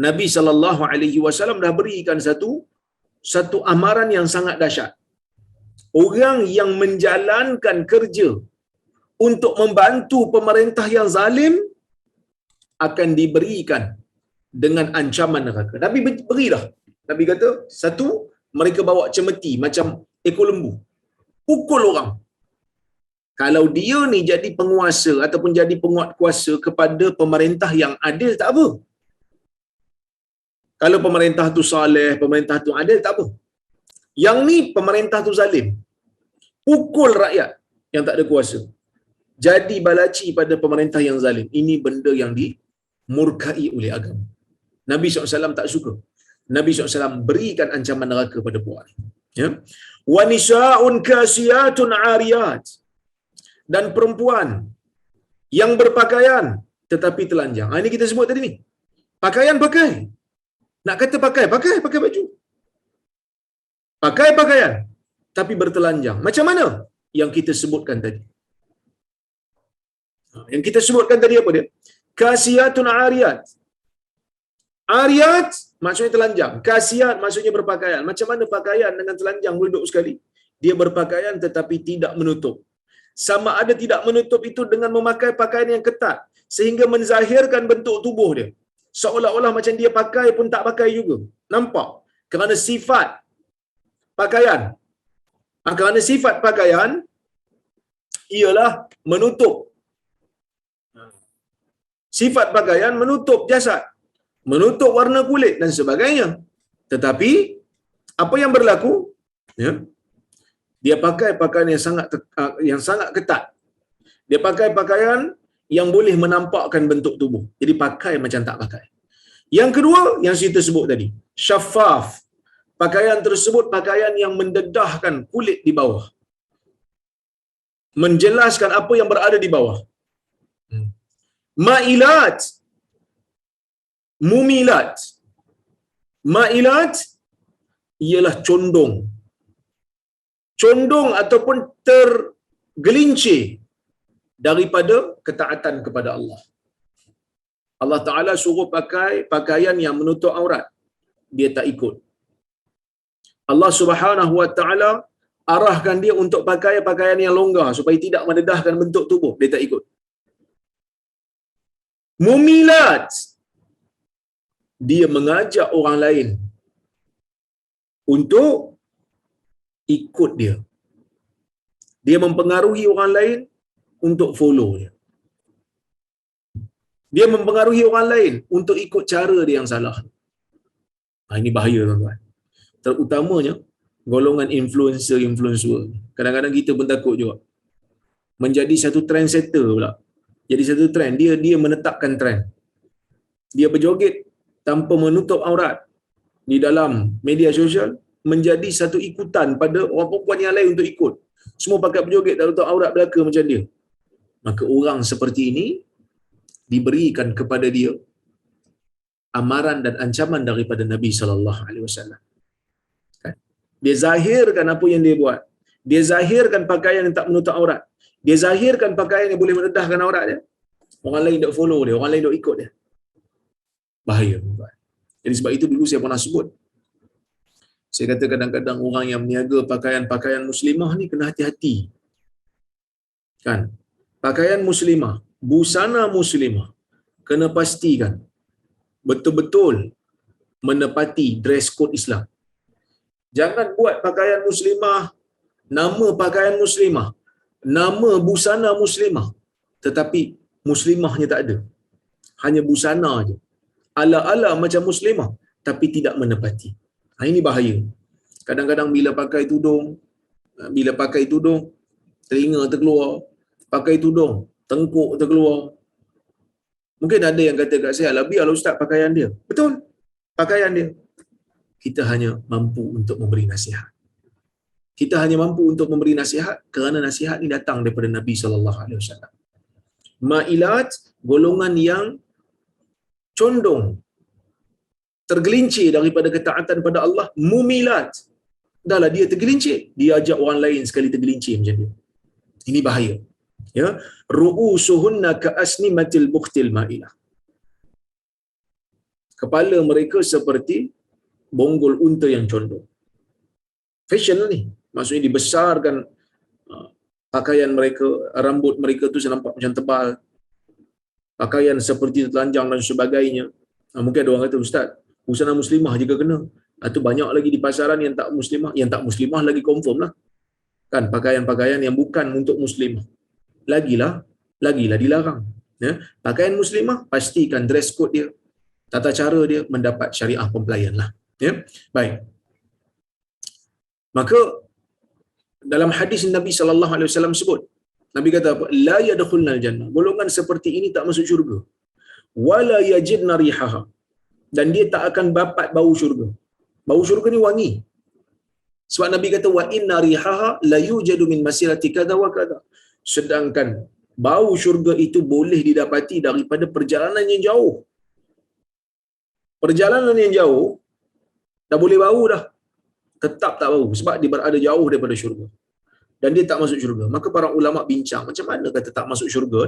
Nabi SAW dah berikan satu amaran yang sangat dahsyat. Orang yang menjalankan kerja untuk membantu pemerintah yang zalim akan diberikan dengan ancaman neraka. Nabi berilah. Nabi kata, satu, mereka bawa cemeti macam ekor lembu. Pukul orang. Kalau dia ni jadi penguasa ataupun jadi penguat kuasa kepada pemerintah yang adil, tak apa. Kalau pemerintah tu saleh, pemerintah tu adil, tak apa. Yang ni pemerintah tu zalim. Pukul rakyat yang tak ada kuasa. Jadi balaci pada pemerintah yang zalim. Ini benda yang dimurkai oleh agama. Nabi SAW tak suka. Nabi SAW berikan ancaman neraka pada puak ni. Ya. Wa nisa'un kasiyatun 'ariyat. Dan perempuan yang berpakaian tetapi telanjang. Ini kita sebut tadi ni. Pakaian pakai. Nak kata pakai baju. Pakai pakaian tapi bertelanjang. Macam mana? Yang kita sebutkan tadi. Yang kita sebutkan tadi apa dia? Kasiyatun 'ariyat. Ariyat maksudnya telanjang. Kasiyat maksudnya berpakaian. Macam mana pakaian dengan telanjang duduk sekali? Dia berpakaian tetapi tidak menutup. Sama ada tidak menutup itu dengan memakai pakaian yang ketat sehingga menzahirkan bentuk tubuh dia. Seolah-olah macam dia pakai pun tak pakai juga. Nampak? Kerana sifat pakaian. Kerana sifat pakaian ialah menutup. Sifat pakaian menutup jasad, menutup warna kulit dan sebagainya. Tetapi apa yang berlaku? Ya, dia pakai pakaian yang sangat ketat. Dia pakai pakaian yang boleh menampakkan bentuk tubuh. Jadi pakai macam tak pakai. Yang kedua yang kita sebut tadi, syaffaf. Pakaian tersebut pakaian yang mendedahkan kulit di bawah. Menjelaskan apa yang berada di bawah. Ma'ilat. Mumilat. Ma'ilat ialah condong. Condong ataupun tergelincir daripada ketaatan kepada Allah. Allah Ta'ala suruh pakai pakaian yang menutup aurat. Dia tak ikut. Allah Subhanahu Wa Ta'ala arahkan dia untuk pakai pakaian yang longgar supaya tidak mendedahkan bentuk tubuh. Dia tak ikut. Mumilat. Dia mengajak orang lain untuk ikut dia. Dia mempengaruhi orang lain untuk follow dia. Dia mempengaruhi orang lain untuk ikut cara dia yang salah. Ini bahaya tuan-tuan. Terutamanya golongan influencer. Kadang-kadang kita pun takut juga. Menjadi satu trendsetter pula. Jadi satu trend. Dia menetapkan trend. Dia berjoget tanpa menutup aurat di dalam media sosial, menjadi satu ikutan pada orang perempuan yang lain untuk ikut. Semua pakai berjoget tak tutup aurat belaka macam dia. Maka orang seperti ini diberikan kepada dia amaran dan ancaman daripada Nabi sallallahu alaihi wasallam. Dia zahirkan apa yang dia buat. Dia zahirkan pakaian yang tak menutup aurat. Dia zahirkan pakaian yang boleh mendedahkan aurat dia. Orang lain tak follow dia, orang lain tak ikut dia. Bahaya. Jadi sebab itu dulu saya pernah sebut. Saya kata kadang-kadang orang yang meniaga pakaian-pakaian muslimah ni kena hati-hati. Kan? Pakaian muslimah, busana muslimah kena pastikan betul-betul menepati dress code Islam. Jangan buat pakaian muslimah, nama pakaian muslimah, nama busana muslimah, tetapi muslimahnya tak ada. Hanya busana aja. Ala-ala macam muslimah tapi tidak menepati. Ini bahaya. Kadang-kadang bila pakai tudung, telinga terkeluar, pakai tudung, tengkuk terkeluar. Mungkin ada yang kata kat saya, biarlah ustaz pakaian dia. Betul, pakaian dia. Kita hanya mampu untuk memberi nasihat. Kita hanya mampu untuk memberi nasihat kerana nasihat ini datang daripada Nabi sallallahu alaihi wasallam. Ma'ilat, golongan yang condong, tergelincir daripada ketaatan pada Allah. Mumilat, dahlah dia tergelincir, dia ajak orang lain sekali tergelincir macam dia. Ini bahaya. Ya, ru'usuhunna ka'asnimatil bukhtil ma'ilah. Kepala mereka seperti bonggol unta yang condong. Fashion ni, maksudnya dibesarkan pakaian mereka, rambut mereka tu nampak macam tebal, pakaian seperti telanjang dan sebagainya. Mungkin ada orang kata, ustaz, busana muslimah juga kena. Atau banyak lagi di pasaran yang tak muslimah lagi confirm lah. Kan, pakaian-pakaian yang bukan untuk muslimah. lagilah dilarang. Ya, pakaian muslimah pastikan dress code dia, tata cara dia mendapat syariah pempelayan lah. Ya, baik. Maka dalam hadis Nabi sallallahu alaihi wasallam sebut, Nabi kata apa? La yadkhulnal jannah. Golongan seperti ini tak masuk syurga. Wala yajidna rihaha. Dan dia tak akan dapat bau syurga. Bau syurga ni wangi. Sebab Nabi kata wa inna rihaha la yujadu min masirati kadza wa kadza. Sedangkan bau syurga itu boleh didapati daripada perjalanan yang jauh. Perjalanan yang jauh dah boleh bau dah. Tetap tak bau sebab dia berada jauh daripada syurga. Dan dia tak masuk syurga. Maka para ulama bincang, macam mana kata tak masuk syurga?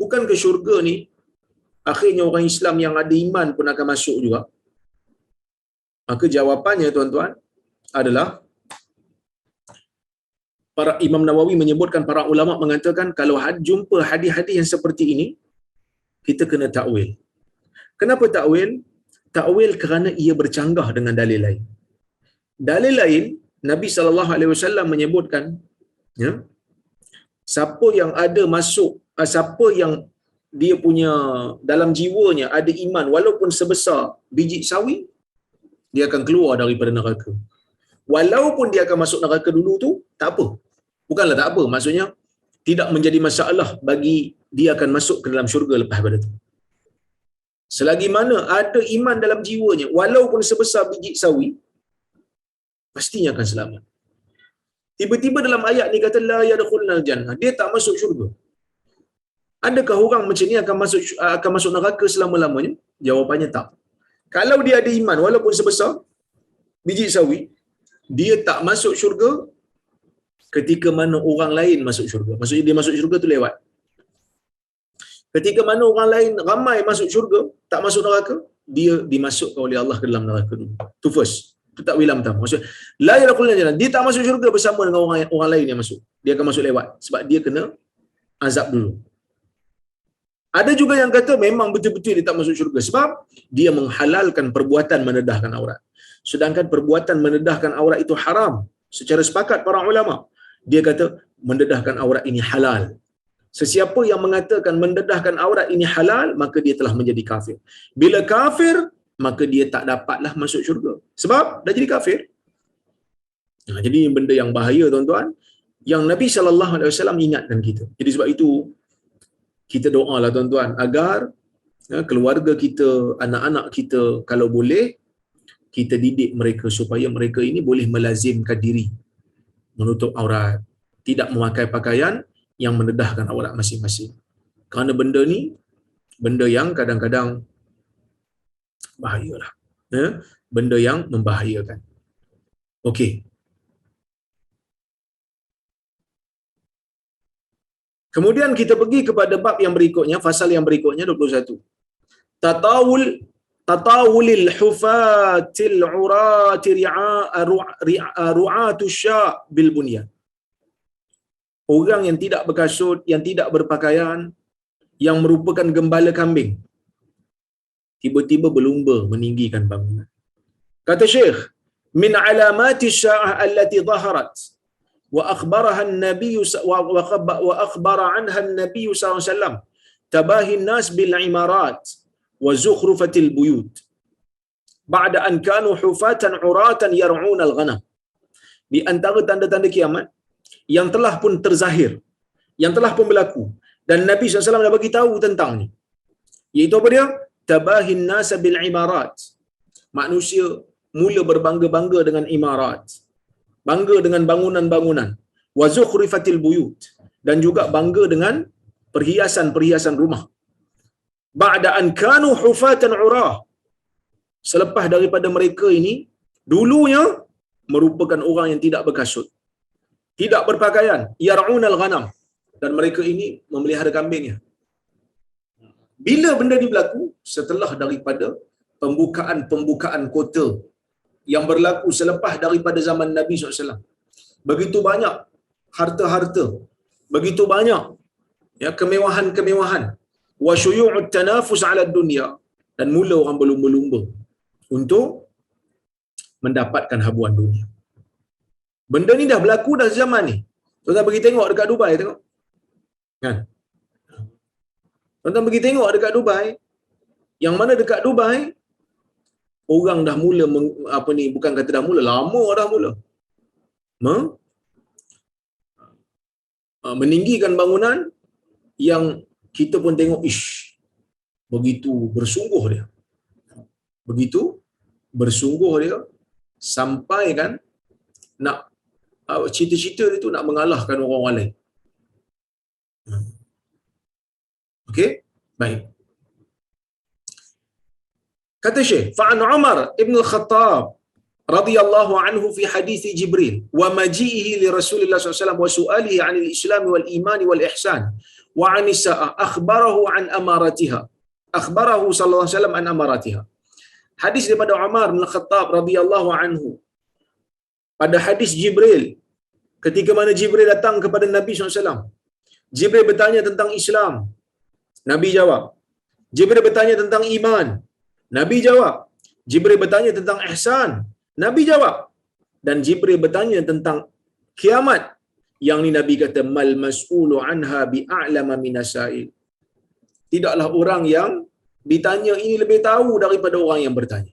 Bukan ke syurga ni akhirnya orang Islam yang ada iman pun akan masuk juga? Maka jawapannya tuan-tuan adalah, para Imam Nawawi menyebutkan, para ulama mengatakan kalau jumpa hadis-hadis yang seperti ini, kita kena takwil. Kenapa takwil? Takwil kerana ia bercanggah dengan dalil lain. Dalil lain, Nabi SAW menyebutkan, ya, siapa yang ada masuk, siapa yang dia punya dalam jiwanya ada iman walaupun sebesar biji sawi, dia akan keluar daripada neraka. Walaupun dia akan masuk neraka dulu tu, tak apa. Bukanlah tak apa, maksudnya tidak menjadi masalah bagi dia akan masuk ke dalam syurga lepas pada itu. Selagi mana ada iman dalam jiwanya, walaupun sebesar biji sawi, pastinya akan selamat. Tiba-tiba dalam ayat ni kata la yadkhulnal jannah, dia tak masuk syurga. Adakah orang macam ni akan masuk neraka selama-lamanya? Jawapannya tak. Kalau dia ada iman walaupun sebesar biji sawi, dia tak masuk syurga ketika mana orang lain masuk syurga. Maksudnya dia masuk syurga tu lewat. Ketika mana orang lain ramai masuk syurga, tak masuk neraka, dia dimasukkan oleh Allah ke dalam neraka dulu. Tu first. Tu tak wilam pertama. Maksudnya la yadkhulul jannah, dia tak masuk syurga bersama dengan orang lain yang masuk. Dia akan masuk lewat sebab dia kena azab dulu. Ada juga yang kata memang betul-betul dia tak masuk syurga sebab dia menghalalkan perbuatan menedahkan aurat. Sedangkan perbuatan menedahkan aurat itu haram. Secara sepakat para ulama, dia kata mendedahkan aurat ini halal. Sesiapa yang mengatakan mendedahkan aurat ini halal, maka dia telah menjadi kafir. Bila kafir, maka dia tak dapatlah masuk syurga. Sebab dah jadi kafir. Nah, jadi benda yang bahaya tuan-tuan, yang Nabi SAW ingatkan kita. Jadi sebab itu, kita doalah tuan-tuan, agar keluarga kita, anak-anak kita, kalau boleh, kita didik mereka supaya mereka ini boleh melazimkan diri menutup aurat, tidak memakai pakaian yang mendedahkan aurat masing-masing. Kerana benda ni benda yang kadang-kadang bahayalah. Benda yang membahayakan. Okey. Kemudian kita pergi kepada bab yang berikutnya, fasal yang berikutnya 21. Tatawulil hufatil urati ru'atu sya' bil bunyan. Orang yang tidak berkasut, yang tidak berpakaian, yang merupakan gembala kambing, tiba-tiba berlumba meninggikan bangunan. Kata Syekh, min alamati sya'ah allati zaharat wa akhbaraha an-nabiy wa akhbara anha an-nabiy sallallahu alaihi wasallam tabahi an-nas bil imarat wa zukhrufatil buyut ba'da an kanu hufatan uratan yar'un al-ghanam. Di antara tanda-tanda kiamat yang telah pun terzahir, yang telah pun berlaku, dan Nabi SAW dah bagi tahu tentangnya, iaitu apa dia? Tabahin nas bil imarat. Manusia mula berbangga-bangga dengan imarat, bangga dengan bangunan-bangunan. Wa zukhrifatil buyut, dan juga bangga dengan perhiasan-perhiasan rumah. Ba'da an kanu hufatan urah, selepas daripada mereka ini dulunya merupakan orang yang tidak berkasut, tidak berpakaian, yar'unal ghanam, dan mereka ini memelihara kambingnya. Bila benda ni berlaku? Setelah daripada pembukaan kota yang berlaku selepas daripada zaman Nabi SAW. Begitu banyak harta-harta, begitu banyak kemewahan-kemewahan, wa syuyu'ut tanafus 'ala dunya, dan mula orang berlumba-lumba untuk mendapatkan habuan dunia. Benda ni dah berlaku dah zaman ni. Tuan-tuan pergi tengok dekat Dubai, tengok. Kan? Tuan-tuan pergi tengok dekat Dubai, yang mana dekat Dubai orang dah mula bukan kata dah mula, lama dah mula meninggikan bangunan yang kita pun tengok begitu bersungguh dia. Begitu bersungguh dia sampai kan nak cita-cita dia tu nak mengalahkan orang-orang lain. Okey, baik. Kata Syekh, fa'an Umar ibn Khattab radhiyallahu anhu fi hadis Jibril wa maji'ihi li Rasulillah sallallahu alaihi wasallam wa su'alihi 'anil Islam wal iman wal ihsan wa 'anis sa'ah akhbarahu an amaratiha. Akhbarahu sallallahu alaihi wasallam an amaratiha. Hadis daripada Umar bin Khattab radhiyallahu anhu. Pada hadis Jibril, ketika mana Jibril datang kepada Nabi SAW, Jibril bertanya tentang Islam, Nabi jawab. Jibril bertanya tentang iman, Nabi jawab. Jibril bertanya tentang ihsan, Nabi jawab. Dan Jibril bertanya tentang kiamat, yang ni Nabi kata mal mas'ulu anha bi'a'lama minasail. Tidaklah orang yang ditanya ini lebih tahu daripada orang yang bertanya.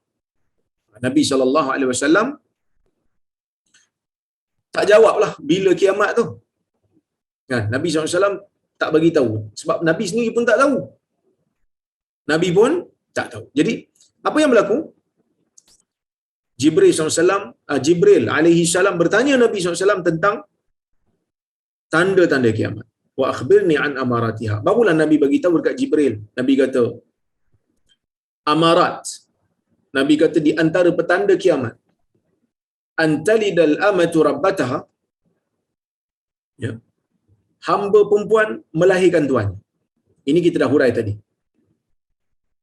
Nabi SAW tak jawablah bila kiamat tu. Kan? Nabi SAW tak bagi tahu. Sebab Nabi sendiri pun tak tahu. Nabi pun tak tahu. Jadi, apa yang berlaku? Jibril alaihi salam bertanya Nabi SAW tentang tanda-tanda kiamat. Wa akhbirni an amaratiha. Barulah Nabi bagi tahu dekat Jibril. Nabi kata, amarat. Nabi kata di antara petanda kiamat, antalidal amatu rabbataha, ya, hamba perempuan melahirkan tuannya. Ini kita dah hurai tadi.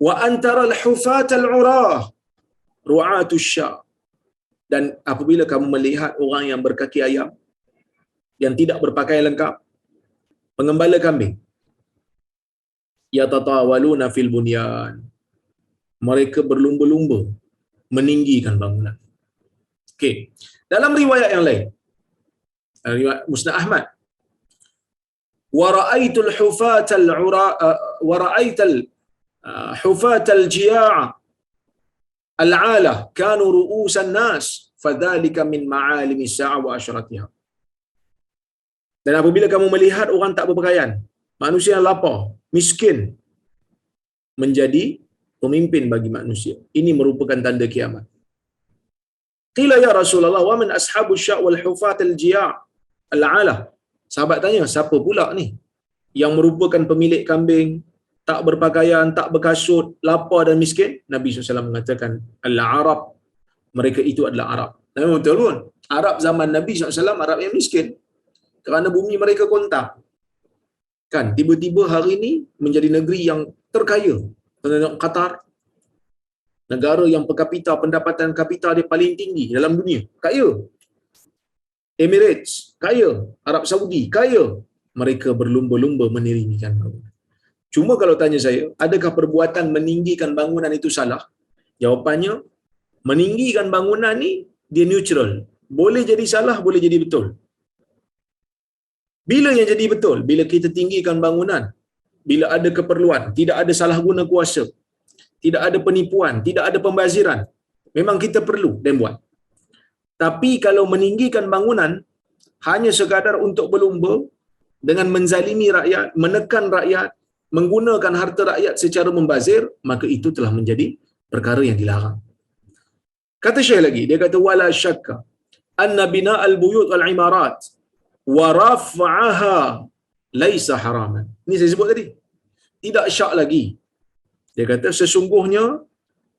Wa antaral hufatal urah ru'atus sya. Dan apabila kamu melihat orang yang berkaki ayam, yang tidak berpakaian lengkap, pengembala kambing, yatatawaluna fil bunyan, mereka berlumba-lumba meninggikan bangunan. Okey. Dalam riwayat yang lain, riwayat Musnad Ahmad, wa ra'aitul hufatal ura wa ra'aital hufatal jiya'a al-'ala kanu ru'usan nas fadzalika min ma'alimi as-sa'a wa asyratiha. Dan apabila kamu melihat orang tak berpakaian, manusia yang lapar, miskin, menjadi pemimpin bagi manusia, ini merupakan tanda kiamat. Qila ya Rasulullah wa man ashabu sya' wal hufat al-jiya' al-'ala. Sahabat tanya, siapa pula ni yang merupakan pemilik kambing, tak berpakaian, tak berkasut, lapar dan miskin? Nabi SAW mengatakan, al-Arab. Mereka itu adalah Arab. Memang betul pun. Arab zaman Nabi SAW, Arab yang miskin. Kerana bumi mereka kontak. Kan, tiba-tiba hari ini menjadi negeri yang terkaya. Tengok Qatar, negara yang per kapita, pendapatan kapita dia paling tinggi dalam dunia. Kaya. Emirates, kaya. Arab Saudi, kaya. Mereka berlumba-lumba meninggikan bangunan. Cuma kalau tanya saya, adakah perbuatan meninggikan bangunan itu salah? Jawapannya, meninggikan bangunan ni dia neutral. Boleh jadi salah, boleh jadi betul. Bila yang jadi betul? Bila kita tinggikan bangunan, bila ada keperluan, tidak ada salah guna kuasa, tidak ada penipuan, tidak ada pembaziran, memang kita perlu dan buat. Tapi kalau meninggikan bangunan hanya sekadar untuk berlumba dengan menzalimi rakyat, menekan rakyat, menggunakan harta rakyat secara membazir, maka itu telah menjadi perkara yang dilarang. Kata Syekh lagi, dia kata wala syakka anna bina'al buyut wal imarat wa raf'aha laisa haraman. Ini saya sebut tadi. Tidak syak lagi. Dia kata sesungguhnya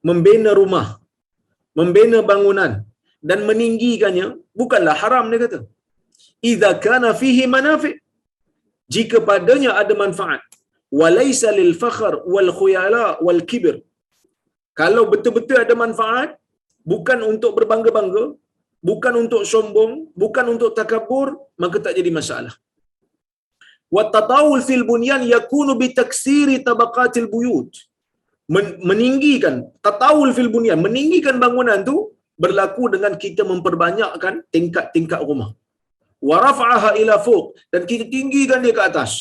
membina rumah, membina bangunan dan meninggikannya bukanlah haram, dia kata. Idza kana fihi manafi', jika padanya ada manfaat, walaysa lil fakhr wal khuyala wal kibr. Kalau betul-betul ada manfaat, bukan untuk berbangga-bangga, bukan untuk sombong, bukan untuk takabur, maka tak jadi masalah. Wa tatawul fil bunyan yakunu bi taksiri tabaqatil buyut. Meninggikan tatawul fil bunyan, meninggikan bangunan tu berlaku dengan kita memperbanyakkan tingkat-tingkat rumah. Wa raf'aha ila fuq, dan kita tinggikan dia ke atas.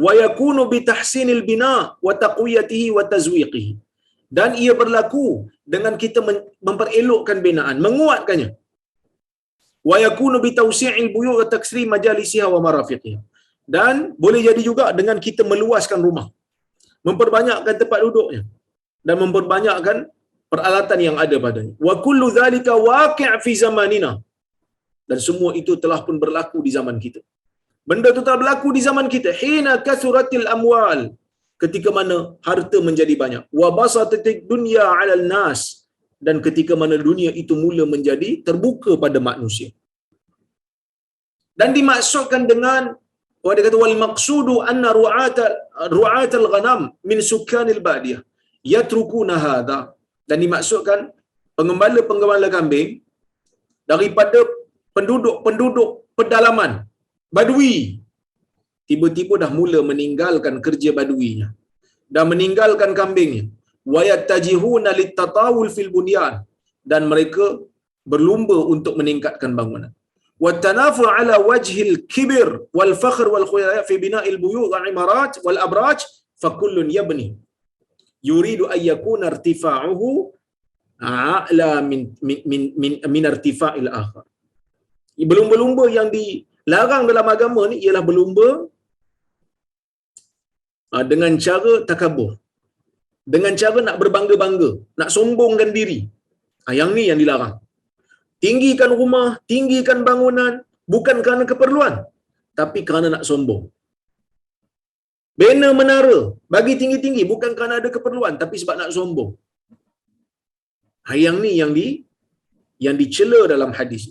wa yakunu bi tahsinil bina wa taqwiyatihi wa tazwiqihi. Dan ia berlaku dengan kita memperelokkan binaan, menguatkannya. Wa yakunu bi tawsi'il buyu' wa taksri majalisiha wa marafiqiha. Dan boleh jadi juga dengan kita meluaskan rumah, memperbanyakkan tempat duduknya dan memperbanyakkan peralatan yang ada padanya. Wa kullu dhalika waqi' fi zamanina. Dan semua itu telah pun berlaku di zaman kita. Benda itu telah berlaku di zaman kita. Hina kasuratil amwal, ketika mana harta menjadi banyak. Wa basatatid dunya 'alal nas, dan ketika mana dunia itu mula menjadi terbuka pada manusia. Dan dimaksudkan dengan dia kata wal maqsudu anna ru'atal ghanam min sukanil badiyah yatrukuna hadha. Dan dimaksudkan pengembala-pengembala kambing daripada penduduk pedalaman badui tiba-tiba dah mula meninggalkan kerja baduinya, dah meninggalkan kambingnya. Wa yattajihuna litatawul fil bunyan, dan mereka berlumba untuk meningkatkan bangunan. Wa tanafu ala wajhil kibir wal fakhr wal khuyaya fi bina'il buyu' wal imarat wal abraj fa kullun yabni yuridu an yakuna irtifa'uhu a'la min irtifa'il akhar. Berlumba-lumba yang dilarang dalam agama ni ialah berlumba dengan cara takabur, dengan cara nak berbangga-bangga, nak sombongkan diri. Yang ni yang dilarang. Tinggikan rumah, tinggikan bangunan bukan kerana keperluan, tapi kerana nak sombong. Bina menara bagi tinggi-tinggi bukan kerana ada keperluan, tapi sebab nak sombong. Yang ni yang dicela dalam hadis.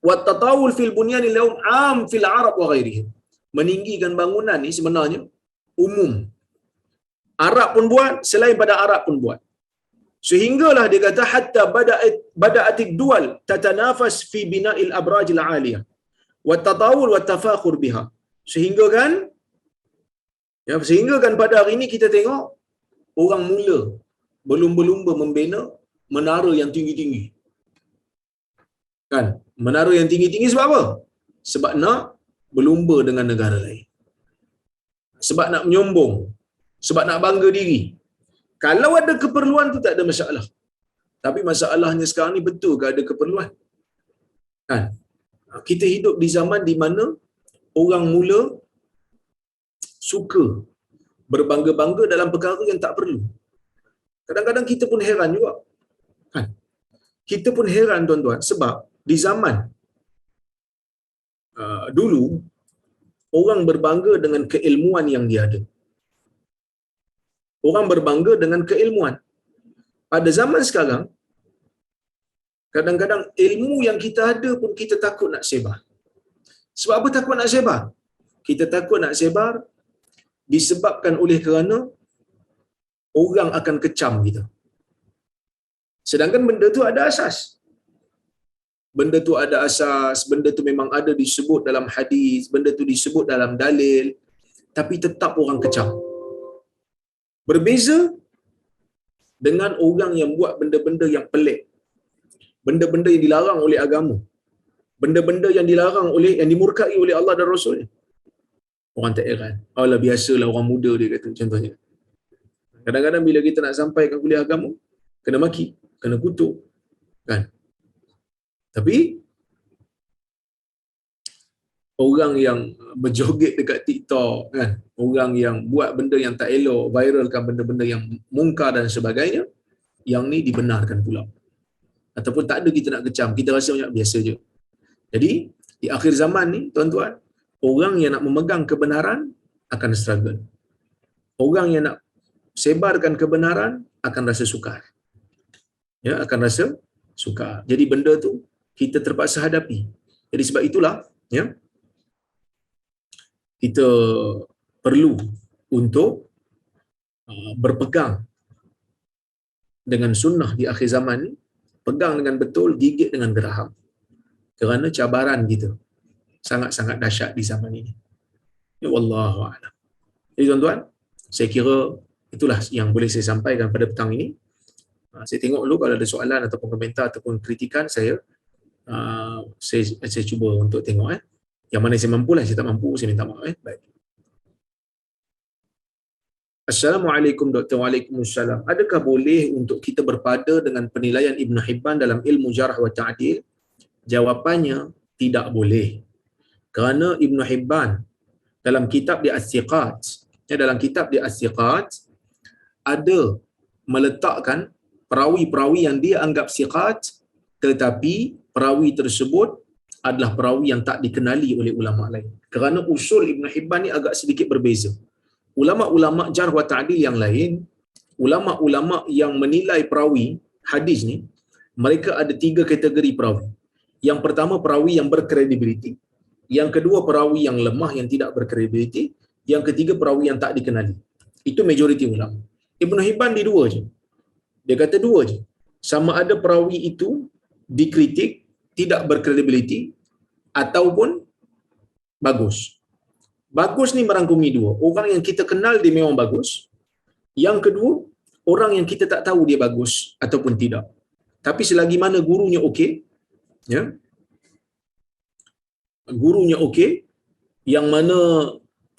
Wa tatawul fil bunyanil laum am fil arab wa ghairihim. Meninggikan bangunan ni sebenarnya umum. Arab pun buat, selain pada Arab pun buat. Sehinggalah dia kata hatta bada'atid dual tatanafas fi bina'il abrajil 'aliyah wa tatawul wa tafakhur biha. Sehingga kan pada hari ini kita tengok orang mula berlumba-lumba membina menara yang tinggi-tinggi. Kan? Menara yang tinggi-tinggi sebab apa? Sebab nak berlumba dengan negara lain. Sebab nak menyombong, sebab nak bangga diri. Kalau ada keperluan tu tak ada masalah. Tapi masalahnya sekarang ni betul ke ada keperluan? Kan? Kita hidup di zaman di mana orang mula suka berbangga-bangga dalam perkara yang tak perlu. Kadang-kadang kita pun heran juga. Kan? Kita pun heran tuan-tuan, sebab di zaman dulu orang berbangga dengan keilmuan yang dia ada. Orang berbangga dengan keilmuan. Pada zaman sekarang, kadang-kadang ilmu yang kita ada pun kita takut nak sebar. Sebab apa takut nak sebar? Kita takut nak sebar disebabkan oleh kerana orang akan kecam kita. Sedangkan benda tu ada asas. Benda tu ada asas, benda tu memang ada disebut dalam hadis, benda tu disebut dalam dalil, tapi tetap orang kecam. Berbeza dengan orang yang buat benda-benda yang pelik, benda-benda yang dilarang oleh agama, benda-benda yang dilarang oleh, yang dimurkai oleh Allah dan Rasul. Orang tak heran. Alah, biasalah orang muda, dia kata contohnya. Kadang-kadang bila kita nak sampaikan kuliah agama, kena maki, kena kutuk, kan? Tapi orang yang berjoget dekat TikTok, kan, orang yang buat benda yang tak elok, viralkan benda-benda yang mungkar dan sebagainya, yang ni dibenarkan pula. Ataupun tak ada kita nak kecam, kita rasa macam biasa je. Jadi di akhir zaman ni tuan-tuan, orang yang nak memegang kebenaran akan struggle. Orang yang nak sebarkan kebenaran akan rasa sukar. Ya, akan rasa sukar. Jadi benda tu kita terpaksa hadapi. Jadi sebab itulah, ya, kita perlu untuk berpegang dengan sunnah di akhir zaman ni, pegang dengan betul, gigit dengan geraham. Kerana cabaran kita sangat-sangat dahsyat di zaman ini. Ya, wallahu a'lam. Jadi tuan-tuan, saya kira itulah yang boleh saya sampaikan pada petang ini. Saya tengok dulu kalau ada soalan ataupun komentar ataupun kritikan, saya cuba untuk tengok. Yang mana saya mampu lah, saya tak mampu, saya minta maaf. Baik. Assalamualaikum Dr. Waalaikumsalam. Adakah boleh untuk kita berpada dengan penilaian Ibn Hibban dalam ilmu jarh wa ta'dil? Jawapannya, tidak boleh. Kerana Ibn Hibban dalam kitab di As-Siqat, dalam kitab di As-Siqat ada meletakkan perawi-perawi yang dia anggap siqat, tetapi perawi tersebut adalah perawi yang tak dikenali oleh ulama lain. Kerana usul Ibn Hibban ni agak sedikit berbeza. Ulama-ulama jarh wa ta'dil yang lain, ulama-ulama yang menilai perawi hadis ni, mereka ada 3 kategori perawi. Yang pertama, perawi yang berkredibiliti. Yang kedua, perawi yang lemah yang tidak berkredibiliti. Yang ketiga, perawi yang tak dikenali. Itu majoriti ulama. Ibn Hibban di 2 je. Dia kata 2 je. Sama ada perawi itu dikritik, tidak berkredibiliti, ataupun bagus. Bagus ni merangkumi 2. Orang yang kita kenal dia memang bagus. Yang kedua, orang yang kita tak tahu dia bagus ataupun tidak. Tapi selagi mana gurunya okey, ya. Gurunya okey, yang mana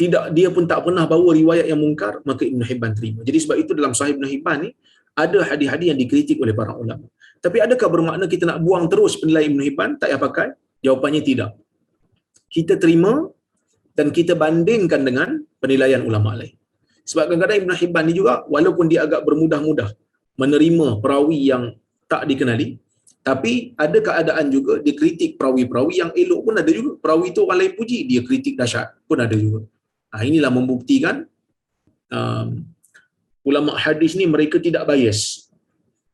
tidak, dia pun tak pernah bawa riwayat yang mungkar, maka Ibn Hibban terima. Jadi sebab itu dalam Sahih Ibn Hibban ni ada hadis-hadis yang dikritik oleh para ulama. Tapi adakah bermakna kita nak buang terus penilaian Ibn Hibban, tak payah pakai? Jawapannya tidak. Kita terima dan kita bandingkan dengan penilaian ulama lain. Sebab kadang-kadang Ibn Hibban ni juga, walaupun dia agak bermudah-mudah menerima perawi yang tak dikenali, tapi ada keadaan juga dia kritik perawi-perawi yang elok pun ada juga. Perawi itu orang lain puji, dia kritik dahsyat pun ada juga. Inilah membuktikan ulama hadis ni mereka tidak bias.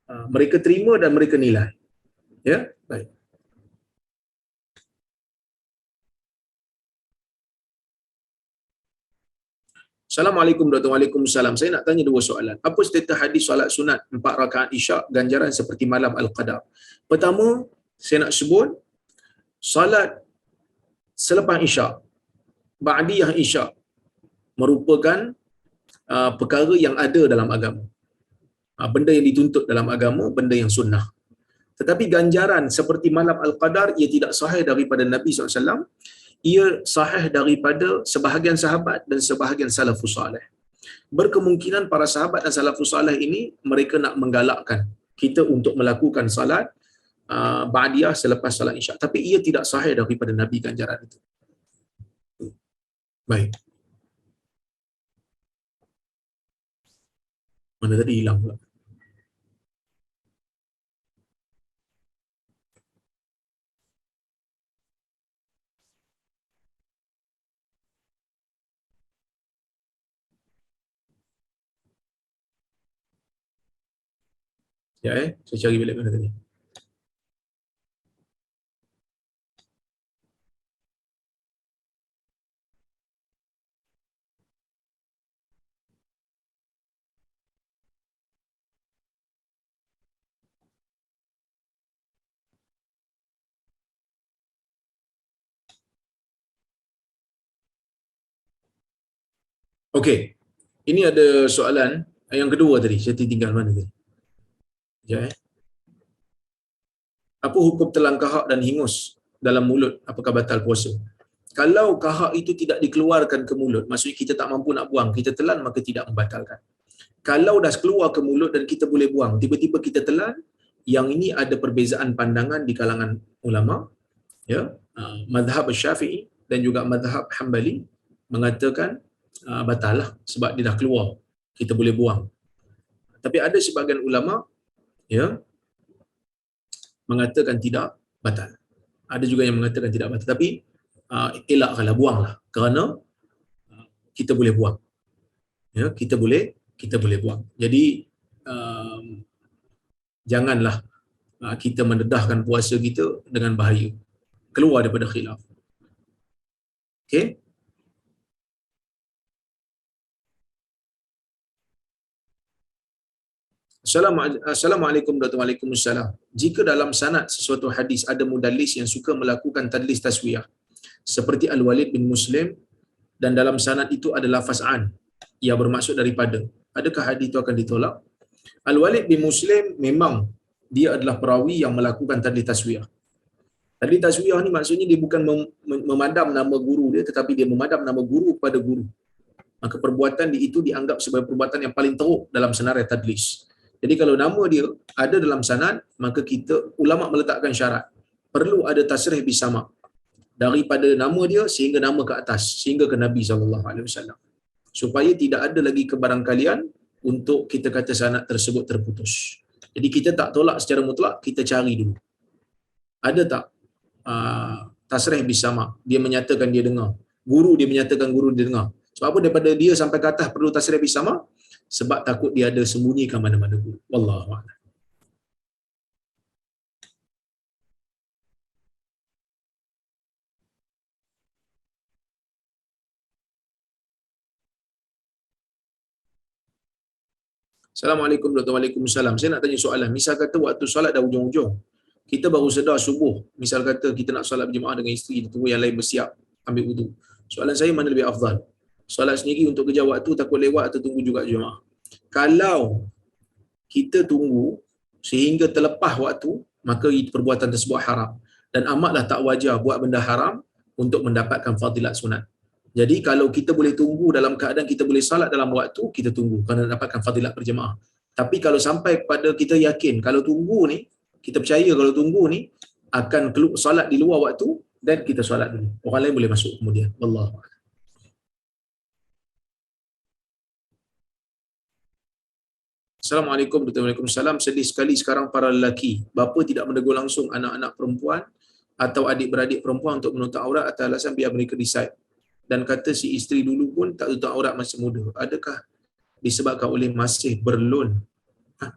Mereka terima dan mereka nilai. Ya, baik. Assalamualaikum Dr. Waalaikumsalam. Saya nak tanya 2 soalan. Apa status hadis solat sunat 4 rakaat isyak ganjaran seperti malam Al-Qadar? Pertama, saya nak sebut solat selepas isyak, ba'diyah isyak, merupakan perkara yang ada dalam agama. Benda yang dituntut dalam agama, benda yang sunnah. Tetapi ganjaran seperti malam Al-Qadar, ia tidak sahih daripada Nabi SAW. Ia sahih daripada sebahagian sahabat dan sebahagian salafus salih. Berkemungkinan para sahabat dan salafus salih ini mereka nak menggalakkan kita untuk melakukan salat ba'diyah selepas salat isyak, tapi ia tidak sahih daripada Nabi ganjaran itu. Baik. Mana tadi hilang pula. Ya, saya cari balik mana tadi. Okey. Ini ada soalan yang kedua tadi. Saya tinggal mana tadi? Ya. Apa hukum telan kahak dan hingus dalam mulut? Apakah batal puasa? Kalau kahak itu tidak dikeluarkan ke mulut, maksudnya kita tak mampu nak buang, kita telan, maka tidak membatalkan. Kalau dah keluar ke mulut dan kita boleh buang, tiba-tiba kita telan, yang ini ada perbezaan pandangan di kalangan ulama, ya. Mazhab Syafi'i dan juga mazhab Hanbali mengatakan batal lah, sebab dia dah keluar, kita boleh buang. Tapi ada sebahagian ulama, ya, mengatakan tidak batal. Ada juga yang mengatakan tidak batal, tapi elakkanlah, buanglah, kerana kita boleh buang. Ya, kita boleh buang. Jadi janganlah kita mendedahkan puasa kita dengan bahaya, keluar daripada khilaf. Okey. Assalamualaikum Dr. Waalaikumsalam. Jika dalam sanad sesuatu hadis ada mudallis yang suka melakukan tadlis taswiyah seperti Al-Walid bin Muslim dan dalam sanad itu ada lafaz an yang bermaksud daripada, adakah hadis itu akan ditolak? Al-Walid bin Muslim memang dia adalah perawi yang melakukan tadlis taswiyah. Tadlis taswiyah ni maksudnya dia bukan memadam nama guru dia, tetapi dia memadam nama guru kepada guru. maka perbuatan itu dianggap sebagai perbuatan yang paling teruk dalam senarai tadlis. Jadi kalau nama dia ada dalam sanad, maka kita ulama meletakkan syarat perlu ada tasrih bisama daripada nama dia sehingga nama ke atas, sehingga ke Nabi SAW, supaya tidak ada lagi kebarangkalian untuk kita kata sanad tersebut terputus. Jadi kita tak tolak secara mutlak, kita cari dulu ada tak tasrih bisama, dia menyatakan dia dengar, guru dia menyatakan guru dia dengar. Sebab apa daripada dia sampai ke atas perlu tasrih bisama? Sebab takut dia ada sembunyikan mana-mana guru. Wallahu a'lam. Assalamualaikum warahmatullahi wabarakatuh. Saya nak tanya soalan. Misal kata waktu solat dah hujung-hujung, kita baru sedar subuh. Misal kata kita nak solat berjemaah dengan isteri, kita tunggu yang lain bersiap, ambil wudu. Soalan saya, mana lebih afdal? Solat sendiri untuk kejar waktu takut lewat atau tunggu juga jemaah? Kalau kita tunggu sehingga terlepas waktu, maka perbuatan tersebut haram. Dan amatlah tak wajar buat benda haram untuk mendapatkan fadilat sunat. Jadi kalau kita boleh tunggu dalam keadaan kita boleh salat dalam waktu, kita tunggu kerana dapatkan fadilat berjemaah. Tapi kalau sampai kepada kita yakin kalau tunggu ni, kita percaya kalau tunggu ni akan salat di luar waktu, dan kita salat dulu. Orang lain boleh masuk kemudian. Wallahu a'lam. Assalamualaikum warahmatullahi wabarakatuh. Sedih sekali sekarang para lelaki, bapa tidak menegur langsung anak-anak perempuan atau adik-beradik perempuan untuk menutup aurat atas alasan biar mereka decide. Dan kata si isteri dulu pun tak tutup aurat masa muda. Adakah disebabkan oleh masih berlun? Ha?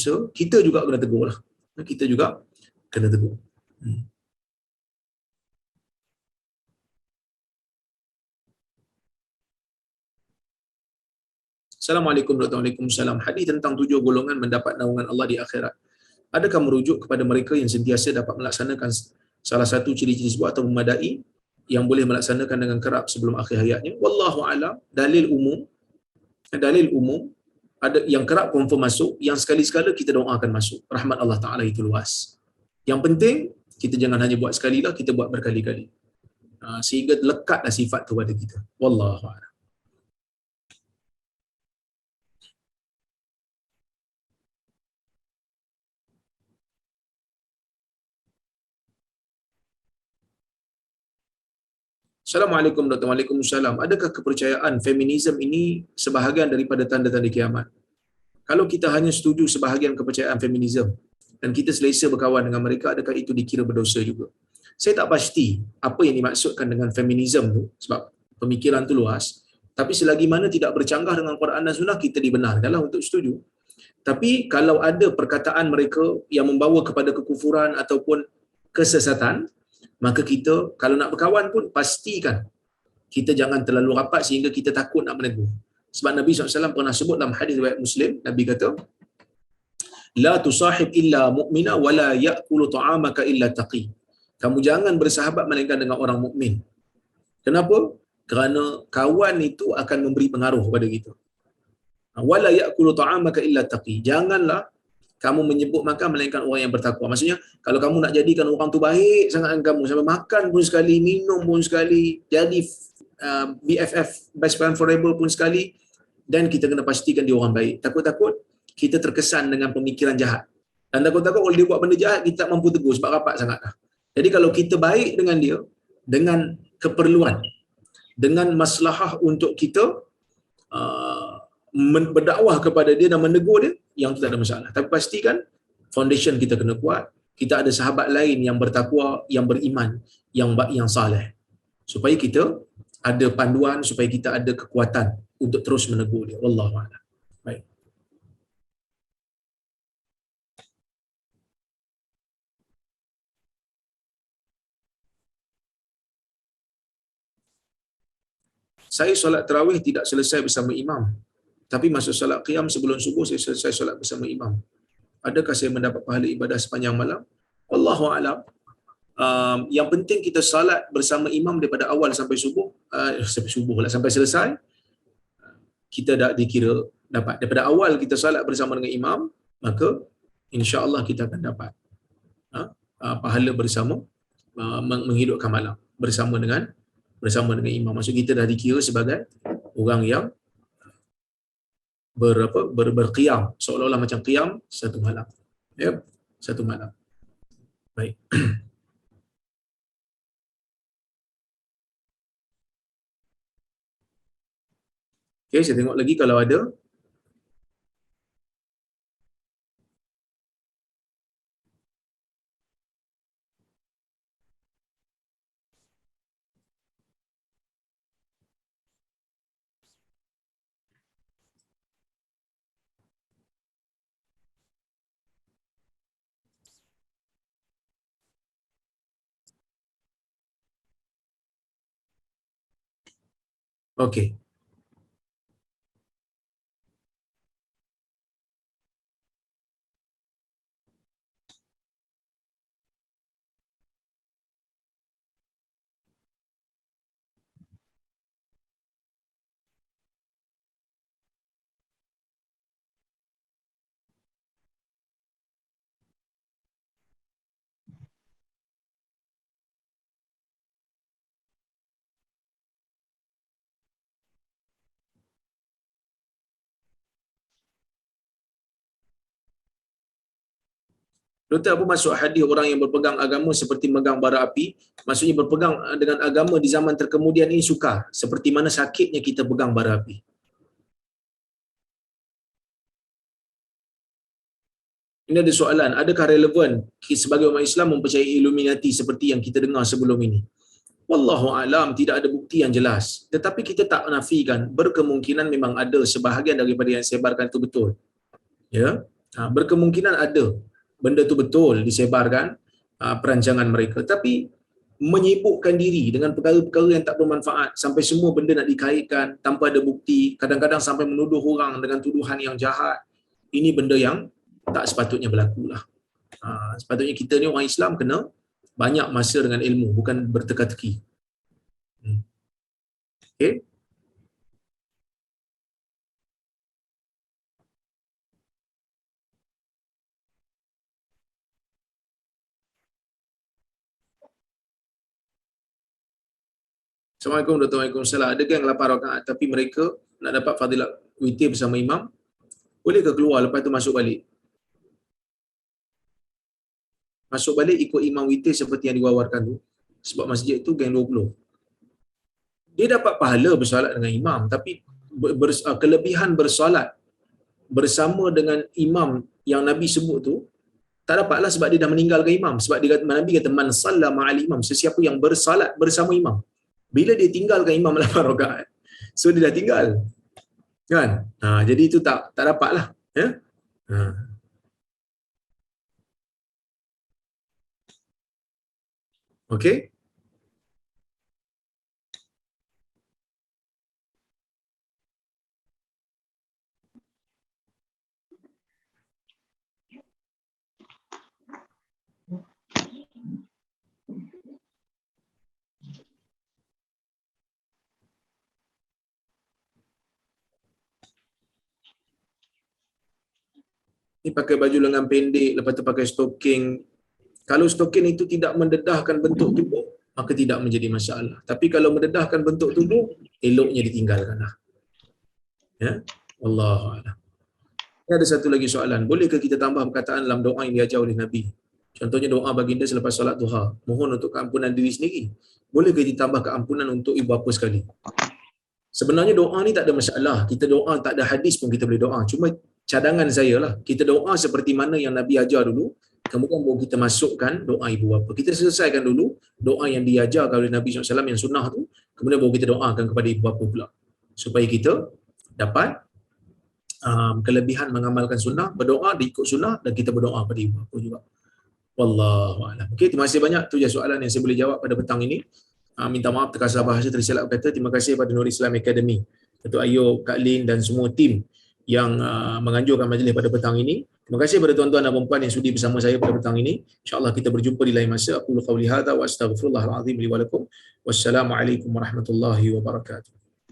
So, kita juga kena tegur lah. Kita juga kena tegur. Assalamualaikum warahmatullahi wabarakatuh. Hadis tentang 7 golongan mendapat naungan Allah di akhirat, adakah merujuk kepada mereka yang sentiasa dapat melaksanakan salah satu ciri-ciri tersebut atau memadai yang boleh melaksanakan dengan kerap sebelum akhir hayatnya? Wallahu a'lam. Dalil umum ada yang kerap confirm masuk, yang sekali-sekala kita doakan masuk. Rahmat Allah Taala itu luas. Yang penting kita jangan hanya buat sekali lah, kita buat berkali-kali. Sehingga lekatlah sifat tu pada kita. Wallahu a'lam. Assalamualaikum warahmatullahi wabarakatuh. Adakah kepercayaan feminisme ini sebahagian daripada tanda-tanda kiamat? Kalau kita hanya setuju sebahagian kepercayaan feminisme dan kita selesa berkawan dengan mereka, adakah itu dikira berdosa juga? Saya tak pasti apa yang dimaksudkan dengan feminisme tu, sebab pemikiran tu luas. Tapi selagi mana tidak bercanggah dengan Quran dan Sunnah, kita dibenarkanlah untuk setuju. Tapi kalau ada perkataan mereka yang membawa kepada kekufuran ataupun kesesatan, maka kita kalau nak berkawan pun pastikan kita jangan terlalu rapat sehingga kita takut nak menegur. Sebab Nabi SAW pernah sebut dalam hadis riwayat Muslim, Nabi kata, la tusahib illa mu'mina wa la ya'kulu ta'amaka illa taqi. Kamu jangan bersahabat melainkan dengan orang mukmin. Kenapa? Kerana kawan itu akan memberi pengaruh kepada kita. Wa la ya'kulu ta'amaka illa taqi. Janganlah kamu menyebut makan melainkan orang yang bertakwa. Maksudnya, kalau kamu nak jadikan orang tu baik sangat dengan kamu, sampai makan pun sekali, minum pun sekali, jadi BFF, best friend forever pun sekali, dan kita kena pastikan dia orang baik. Takut-takut kita terkesan dengan pemikiran jahat. Dan takut-takut kalau dia buat benda jahat, kita tak mampu tegur sebab rapat sangat dah. Jadi kalau kita baik dengan dia, dengan keperluan, dengan maslahah untuk kita berdakwah kepada dia dan menegur dia, yang tu tak ada masalah. Tapi pastikan foundation kita kena kuat. Kita ada sahabat lain yang bertakwa, yang beriman, yang saleh. Supaya kita ada panduan, supaya kita ada kekuatan untuk terus menegur dia. Wallahu a'lam. Baik. Saya solat tarawih tidak selesai bersama imam. Tapi masuk solat qiyam sebelum subuh saya selesai solat bersama imam. Adakah saya mendapat pahala ibadah sepanjang malam? Wallahu a'lam. Yang penting kita salat bersama imam daripada awal sampai subuh, sampai subuh lah, sampai selesai, kita dah dikira dapat. Daripada awal kita salat bersama dengan imam, maka insya-Allah kita akan dapat pahala bersama, menghidupkan malam bersama dengan imam. Maksud kita dah dikira sebagai orang yang berqiyam, seolah-olah macam qiyam satu malam. Ya, satu malam. Baik. Okey, saya tengok lagi kalau ada. Okey. Doktor, apa maksud hadis orang yang berpegang agama seperti megang bara api? Maksudnya berpegang dengan agama di zaman terkemudian ini sukar. Seperti mana sakitnya kita pegang bara api. Ini ada soalan, adakah relevan sebagai umat Islam mempercayai Illuminati seperti yang kita dengar sebelum ini? Wallahu alam, tidak ada bukti yang jelas. Tetapi kita tak nafikan, berkemungkinan memang ada sebahagian daripada yang disebarkan itu betul. Ya, berkemungkinan ada benda tu betul disebarkan, perancangan mereka. Tapi menyibukkan diri dengan perkara-perkara yang tak bermanfaat sampai semua benda nak dikaitkan tanpa ada bukti, kadang-kadang sampai menuduh orang dengan tuduhan yang jahat. Ini benda yang tak sepatutnya berlaku lah. Sepatutnya kita ni orang Islam kena banyak masa dengan ilmu, bukan berteka-teki. Okay. Assalamualaikum warahmatullahi wabarakatuh. Adakah yang 8 rakaat tapi mereka nak dapat fadilat witir bersama imam? Boleh ke keluar lepas tu masuk balik? Masuk balik ikut imam witir seperti yang diwawarkan tu. Sebab masjid tu geng 20. Dia dapat pahala bersolat dengan imam, tapi kelebihan bersolat bersama dengan imam yang Nabi sebut tu tak dapatlah, sebab dia dah meninggalkan imam. Sebab dia kata, Nabi kata man salla ma'al imam, sesiapa yang bersolat bersama imam. Bila dia tinggalkan imam 8 rakaat, so dia dah tinggal. Kan? Jadi itu tak dapatlah, ya. Okey. Ni pakai baju lengan pendek, lepas tu pakai stocking. Kalau stocking itu tidak mendedahkan bentuk tubuh, maka tidak menjadi masalah. Tapi kalau mendedahkan bentuk tubuh, eloknya ditinggalkanlah. Ya, wallahu a'lam. Ada satu lagi soalan. Bolehkah kita tambah perkataan dalam doa yang diajar oleh Nabi? Contohnya doa baginda selepas solat duha, mohon untuk keampunan diri sendiri. Bolehkah ditambah keampunan untuk ibu bapa sekali? Sebenarnya doa ni tak ada masalah. Kita doa tak ada hadis pun kita boleh doa. Cuma cadangan saya lah, kita doa seperti mana yang Nabi ajar dulu, kemudian baru kita masukkan doa ibu bapa. Kita selesaikan dulu doa yang diajarkan oleh Nabi SAW yang sunnah tu, kemudian baru kita doakan kepada ibu bapa pula. Supaya kita dapat kelebihan mengamalkan sunnah, berdoa diikut sunnah, dan kita berdoa pada ibu bapa juga. Wallahu a'lam. Okey, terima kasih banyak. Tu je soalan yang saya boleh jawab pada petang ini. Minta maaf terkasar bahasa tersilap kata. Terima kasih pada Nur Islam Academy, Datuk Ayub, Kak Lin dan semua tim yang menganjurkan majlis pada petang ini. Terima kasih kepada tuan-tuan dan puan yang sudi bersama saya pada petang ini. InsyaAllah kita berjumpa di lain masa. Aqulu qawli hadha wa astaghfirullahal azim li wa lakum. Wassalamualaikum warahmatullahi wabarakatuh.